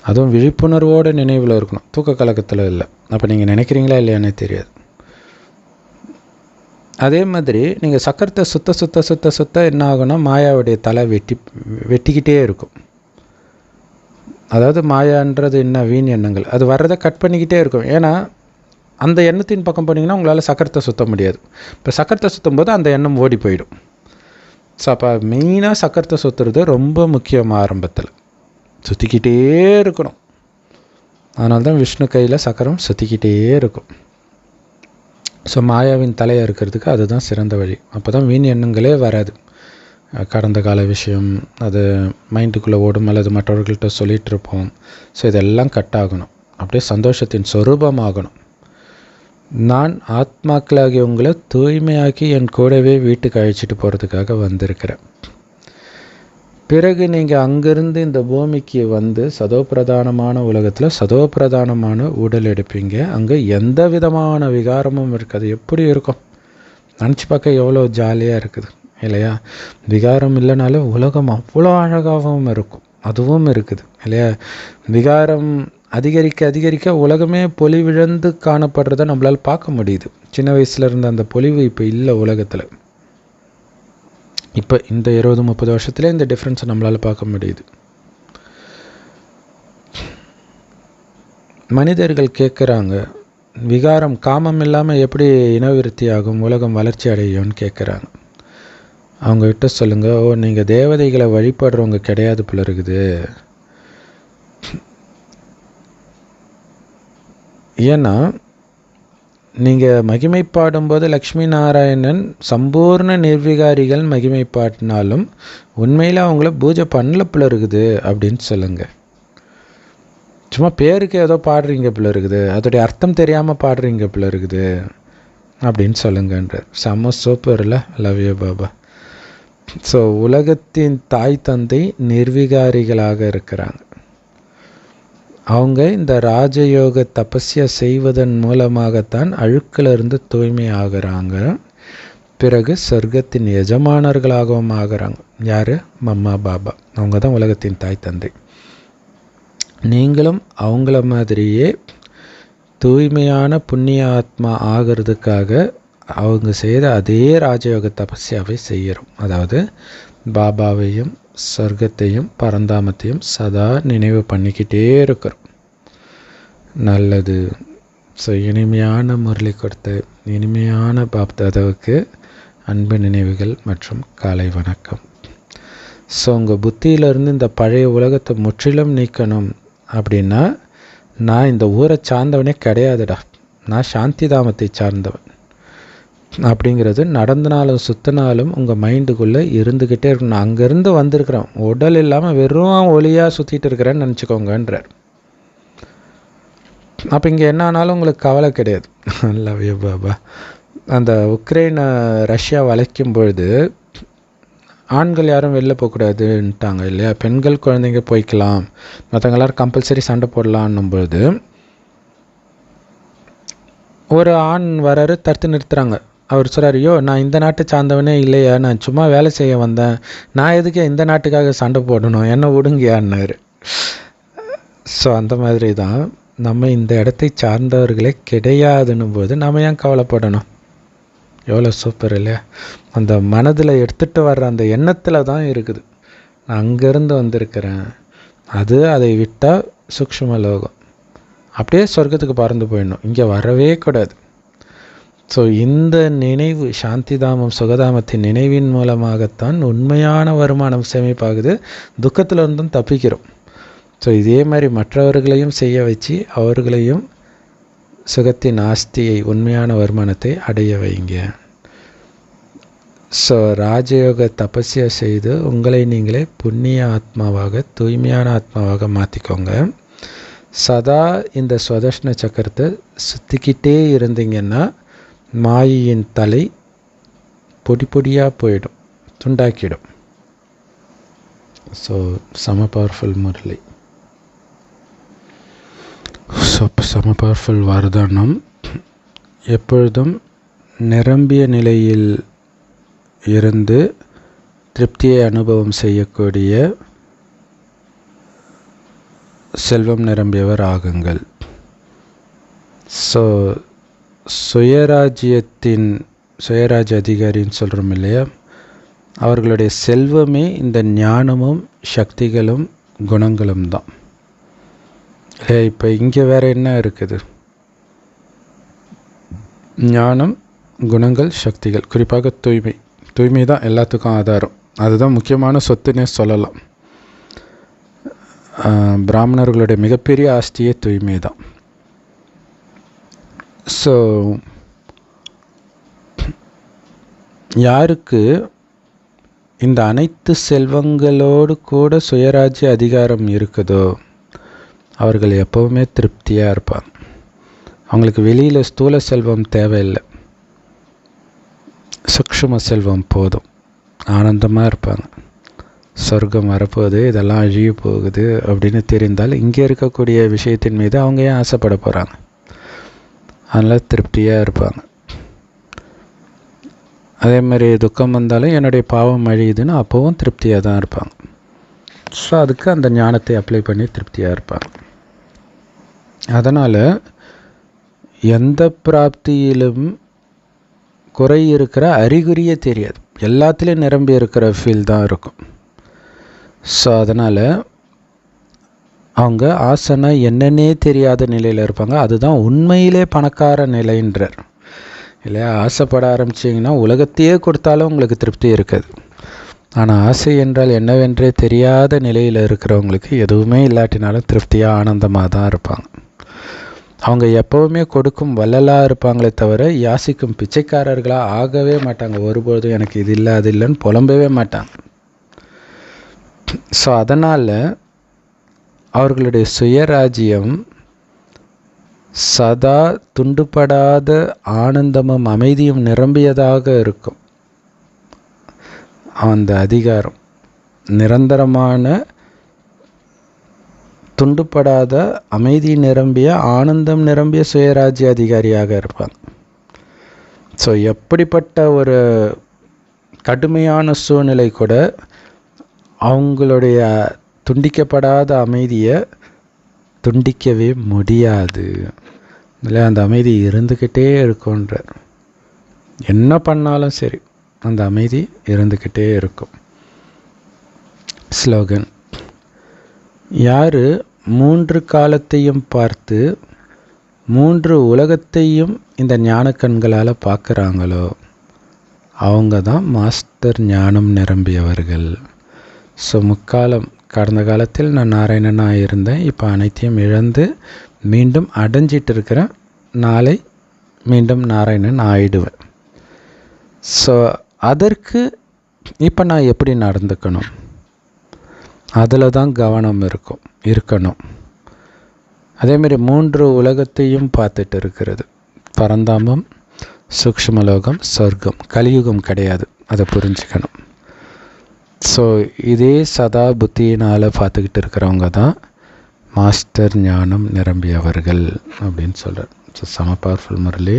அதுவும் விழிப்புணர்வோடு நினைவில் இருக்கணும், தூக்க கலக்கத்தில் இல்லை. அப்போ நீங்கள் நினைக்கிறீங்களா இல்லையானே தெரியாது. அதே மாதிரி நீங்கள் சக்கரத்தை சுத்த சுத்த சுத்த சுத்த என்ன ஆகும்னா மாயாவுடைய தலை வெட்டிக்கிட்டே இருக்கும். அதாவது மாயான்றது என்ன, வீண் எண்ணங்கள், அது வர்றதை கட் பண்ணிக்கிட்டே இருக்கும். ஏன்னா அந்த எண்ணத்தின் பக்கம் போனீங்கன்னா உங்களால் சக்கரத்தை சுத்த முடியாது. இப்போ சக்கரத்தை சுற்றும் போது அந்த எண்ணம் ஓடி போயிடும். ஸோ அப்போ மெயினாக சக்கரத்தை சுற்றுறது ரொம்ப முக்கியம். ஆரம்பத்தில் சுற்றிக்கிட்டே இருக்கணும். அதனால தான் விஷ்ணு கையில் சக்கரம் சுற்றிக்கிட்டே இருக்கும். ஸோ மாயாவின் தலையை இருக்கிறதுக்கு அதுதான் சிறந்த வழி. அப்போ தான் வீண் எண்ணங்களே வராது. கடந்த கால விஷயம் அது மைண்டுக்குள்ளே ஓடும், அல்லது மற்றவர்கள்ட்ட சொல்லிகிட்டு இருப்போம். ஸோ இதெல்லாம் கட் ஆகணும், அப்படியே சந்தோஷத்தின் சொரூபமாகணும். நான் ஆத்மாக்களாகி உங்களை தூய்மையாக்கி என் கூடவே வீட்டுக்கு அழைச்சிட்டு போகிறதுக்காக வந்திருக்கிறேன். பிறகு நீங்கள் அங்கேருந்து இந்த பூமிக்கு வந்து சதோப்பிரதானமான உலகத்தில் சதோப்பிரதானமான உடல் எடுப்பீங்க. அங்கே எந்த விதமான விகாரமும் இருக்காது. எப்படி இருக்கும் நினச்சி பார்க்க எவ்வளோ ஜாலியாக இருக்குது இல்லையா? விகாரம் இல்லைனாலே உலகம் அவ்வளோ அழகாகவும் இருக்கும். அதுவும் இருக்குது இல்லையா? விகாரம் அதிகரிக்க அதிகரிக்க உலகமே பொலிவிழந்து காணப்படுறத நம்மளால் பார்க்க முடியுது. சின்ன வயசில் இருந்த அந்த பொலிவு இப்போ இல்லை உலகத்தில். இப்போ இந்த 20-30 வருஷத்துலேயே இந்த டிஃப்ரென்ஸை நம்மளால் பார்க்க முடியுது. மனிதர்கள் கேட்குறாங்க, விகாரம் காமம் இல்லாமல் எப்படி இனவிருத்தி ஆகும், உலகம் வளர்ச்சி அடையும்னு கேட்குறாங்க. அவங்ககிட்ட சொல்லுங்கள், ஓ நீங்கள் தேவதைகளை வழிபடுறவங்க கிடையாது போல இருக்குது. ஏன்னா நீங்கள் மகிமை பாடும்போது லக்ஷ்மி நாராயணன் சம்பூர்ண நிர்விகாரிகள் மகிமை பாடினாலும் உண்மையில் அவங்கள பூஜை பண்ணல போல இருக்குது அப்படின்னு சொல்லுங்கள். சும்மா பேருக்கு ஏதோ பாடுறீங்க போல இருக்குது, அதோடைய அர்த்தம் தெரியாமல் பாடுறீங்க போல இருக்குது அப்படின்னு சொல்லுங்கன்றார். செம்ம சூப்பர் இல்லை? Love you Baba. ஸோ உலகத்தின் தாய் தந்தை நிர்விகாரிகளாக இருக்கிறாங்க. அவங்க இந்த ராஜயோக தபஸ்யா செய்வதன் மூலமாகத்தான் அழுக்கிலிருந்து தூய்மை ஆகிறாங்க. பிறகு சொர்க்கத்தின் எஜமானர்களாகவும் ஆகிறாங்க. யார்? மம்மா பாபா. அவங்க தான் உலகத்தின் தாய் தந்தை. நீங்களும் அவங்கள மாதிரியே தூய்மையான புண்ணிய ஆத்மா ஆகிறதுக்காக அவங்க செய்த அதே ராஜயோக தபஸ்யாவை செய்கிறோம். அதாவது பாபாவையும் சொர்க்கத்தையும் பரந்தாமத்தையும் சதா நினைவு பண்ணிக்கிட்டே இருக்கிறோம். நல்லது. ஸோ இனிமையான முரளி கொடுத்த இனிமையான பாப்தாதாவுக்கு அன்பு நினைவுகள் மற்றும் காலை வணக்கம். ஸோ உங்கள் புத்தியிலிருந்து இந்த பழைய உலகத்தை முற்றிலும் நீக்கணும் அப்படின்னா, நான் இந்த ஊரை சார்ந்தவனே கிடையாதுடா, நான் சாந்தி தாமத்தை சார்ந்தவன் அப்படிங்கிறது நடந்தனாலும் சுத்தினாலும் உங்கள் மைண்டுக்குள்ளே இருந்துக்கிட்டே இருக்கணும். நான் அங்கேருந்து வந்திருக்கிறேன், உடல் இல்லாமல் வெறும் ஒளியாக சுற்றிட்டு இருக்கிறேன்னு நினச்சிக்கோங்கன்றார். அப்போ இங்கே என்ன ஆனாலும் உங்களுக்கு கவலை கிடையாது. Love you Baba. அந்த உக்ரைனை ரஷ்யா வளைக்கும் பொழுது ஆண்கள் யாரும் வெளில போகக்கூடாதுன்ட்டாங்க இல்லையா? பெண்கள் குழந்தைங்க போய்க்கலாம், மற்றவங்க எல்லோரும் கம்பல்சரி சண்டை போடலான்னும் பொழுது ஒரு ஆண் வராரு, தடுத்து நிறுத்துகிறாங்க. அவர் சொல்கிறார், ஐயோ நான் இந்த நாட்டை சார்ந்தவனே இல்லையா, நான் சும்மா வேலை செய்ய வந்தேன், நான் எதுக்கு இந்த நாட்டுக்காக சண்டை போடணும், என்ன விடுங்கியான்னாரு. ஸோ அந்த மாதிரி தான் நம்ம இந்த இடத்தை சார்ந்தவர்களே கிடையாதுன்னும் போது நம்ம ஏன் கவலைப்படணும்? எவ்வளோ சூப்பர் இல்லையா? அந்த மனதில் எடுத்துகிட்டு வர்ற அந்த எண்ணத்தில் தான் இருக்குது. நான் அங்கேருந்து வந்திருக்கிறேன், அது அதை விட்டால் சூக்ஷ்ம லோகம், அப்படியே சொர்க்கத்துக்கு பறந்து போயிடணும், இங்கே வரவே கூடாது. ஸோ இந்த நினைவு சாந்திதாமம் சுகதாமத்தின் நினைவின் மூலமாகத்தான் உண்மையான வருமானம் சேமிப்பாகுது, துக்கத்தில் இருந்தும் தப்பிக்கிறோம். ஸோ இதே மாதிரி மற்றவர்களையும் செய்ய வச்சு அவர்களையும் சுகத்தின் ஆஸ்தியை உண்மையான வருமானத்தை அடைய வைங்க. ஸோ ராஜயோக தபஸ்யா செய்து உங்களை நீங்களே புண்ணிய ஆத்மாவாக தூய்மையான ஆத்மாவாக மாற்றிக்கோங்க. சதா இந்த ஸ்வதர்ஷ்ண சக்கரத்தை சுற்றிக்கிட்டே இருந்தீங்கன்னா மாயின் தலை பொடி பொடியாக போயிடும், துண்டாக்கிடும். ஸோ செம பவர்ஃபுல் முரளி. ஸோ செம பவர்ஃபுல் வர்தானம். எப்பொழுதும் நிரம்பிய நிலையில் இருந்து திருப்தியை அனுபவம் செய்யக்கூடிய செல்வம் நிரம்பியவர் ஆகுங்கள். ஸோ சுயராஜ்ய அதிகாரின்னு சொல்கிறோம் இல்லையா, அவர்களுடைய செல்வமே இந்த ஞானமும் சக்திகளும் குணங்களும் தான். இப்போ இங்கே வேறு என்ன இருக்குது? ஞானம், குணங்கள், சக்திகள், குறிப்பாக தூய்மை தான் எல்லாத்துக்கும் ஆதாரம். அதுதான் முக்கியமான சொத்துன்னே சொல்லலாம். பிராமணர்களுடைய மிகப்பெரிய ஆஸ்தியே தூய்மை தான். ஸோ யாருக்கு இந்த அனைத்து செல்வங்களோடு கூட சுயராஜ்ய அதிகாரம் இருக்குதோ அவர்கள் எப்போவுமே திருப்தியாக இருப்பாங்க. அவங்களுக்கு வெளியில் ஸ்தூல செல்வம் தேவையில்லை, சூக்ஷ்ம செல்வம் போதும், ஆனந்தமாக இருப்பாங்க. சொர்க்கம் வரப்போகுது, இதெல்லாம் அழிய போகுது அப்படின்னு தெரிந்தால் இங்கே இருக்கக்கூடிய விஷயத்தின் மீது அவங்க ஏன் ஆசைப்பட போகிறாங்க? அதனால் திருப்தியாக இருப்பாங்க. அதே மாதிரி துக்கம் வந்தாலும் என்னுடைய பாவம் அழியுதுன்னு அப்போவும் திருப்தியாக தான் இருப்பாங்க. ஸோ அதுக்கு அந்த ஞானத்தை அப்ளை பண்ணி திருப்தியாக இருப்பாங்க. அதனால் எந்த பிராப்தியிலும் குறை இருக்கிற அறிகுறியே தெரியாது, எல்லாத்துலேயும் நிரம்பி இருக்கிற ஃபீல் தான் இருக்கும். ஸோ அதனால் அவங்க ஆசைனா என்னன்னே தெரியாத நிலையில் இருப்பாங்க. அதுதான் உண்மையிலே பணக்கார நிலைன்றார் இல்லையா? ஆசைப்பட ஆரம்பிச்சிங்கன்னா உலகத்தையே கொடுத்தாலும் உங்களுக்கு திருப்தி இருக்காது. ஆனால் ஆசை என்றால் என்னவென்றே தெரியாத நிலையில் இருக்கிறவங்களுக்கு எதுவுமே இல்லாட்டினாலும் திருப்தியாக ஆனந்தமாக தான் இருப்பாங்க. அவங்க எப்போவுமே கொடுக்கும் வள்ளலாக இருப்பாங்களே தவிர யாசிக்கும் பிச்சைக்காரர்களாக ஆகவே மாட்டாங்க. ஒருபொழுதும் எனக்கு இது இல்லை அது இல்லைன்னு புலம்பவே மாட்டாங்க. ஸோ அதனால் அவர்களுடைய சுயராஜ்யம் சதா துண்டுபடாத ஆனந்தமும் அமைதியும் நிரம்பியதாக இருக்கும். அந்த அதிகாரம் நிரந்தரமான துண்டுபடாத அமைதி நிரம்பிய ஆனந்தம் நிரம்பிய சுயராஜ்ய அதிகாரியாக இருப்பாங்க. ஸோ எப்படிப்பட்ட ஒரு கடுமையான சூழ்நிலை கூட அவங்களுடைய துண்டிக்கப்படாத அமைதியை துண்டிக்கவே முடியாது. இல்லை, அந்த அமைதி இருந்துக்கிட்டே இருக்கும்ன்றார். என்ன பண்ணாலும் சரி அந்த அமைதி இருந்துக்கிட்டே இருக்கும். ஸ்லோகன்: யார் 3 காலத்தையும் பார்த்து 3 உலகத்தையும் இந்த ஞான கண்களால் பார்க்குறாங்களோ அவங்க தான் மாஸ்டர் ஞானம் நிரம்பியவர்கள். ஸோ முக்காலம், கடந்த காலத்தில் நான் நாராயணனாக இருந்தேன், இப்போ அனைத்தையும் இழந்து மீண்டும் அடைஞ்சிட்டு இருக்கிறேன், நாளை மீண்டும் நாராயணன் ஆயிடுவேன். ஸோ அதற்கு இப்போ நான் எப்படி நடந்துக்கணும், அதில் தான் கவனம் இருக்கணும். அதேமாரி 3 உலகத்தையும் பார்த்துட்டு இருக்கிறது. பரந்தாமம், சூக்ஷ்மலோகம், சொர்க்கம். கலியுகம் கிடையாது, அதை புரிஞ்சுக்கணும். ஸோ இதே சதா புத்தியினால் பார்த்துக்கிட்டு இருக்கிறவங்க தான் மாஸ்டர் ஞானம் நிரம்பியவர்கள் அப்படின்னு சொல்கிறார். ஸோ செம powerful Murali.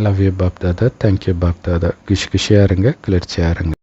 Love you Bap Dada. Thank you Bap Dada. குஷியாக இருங்க, கிளர்ச்சியாக இருங்க.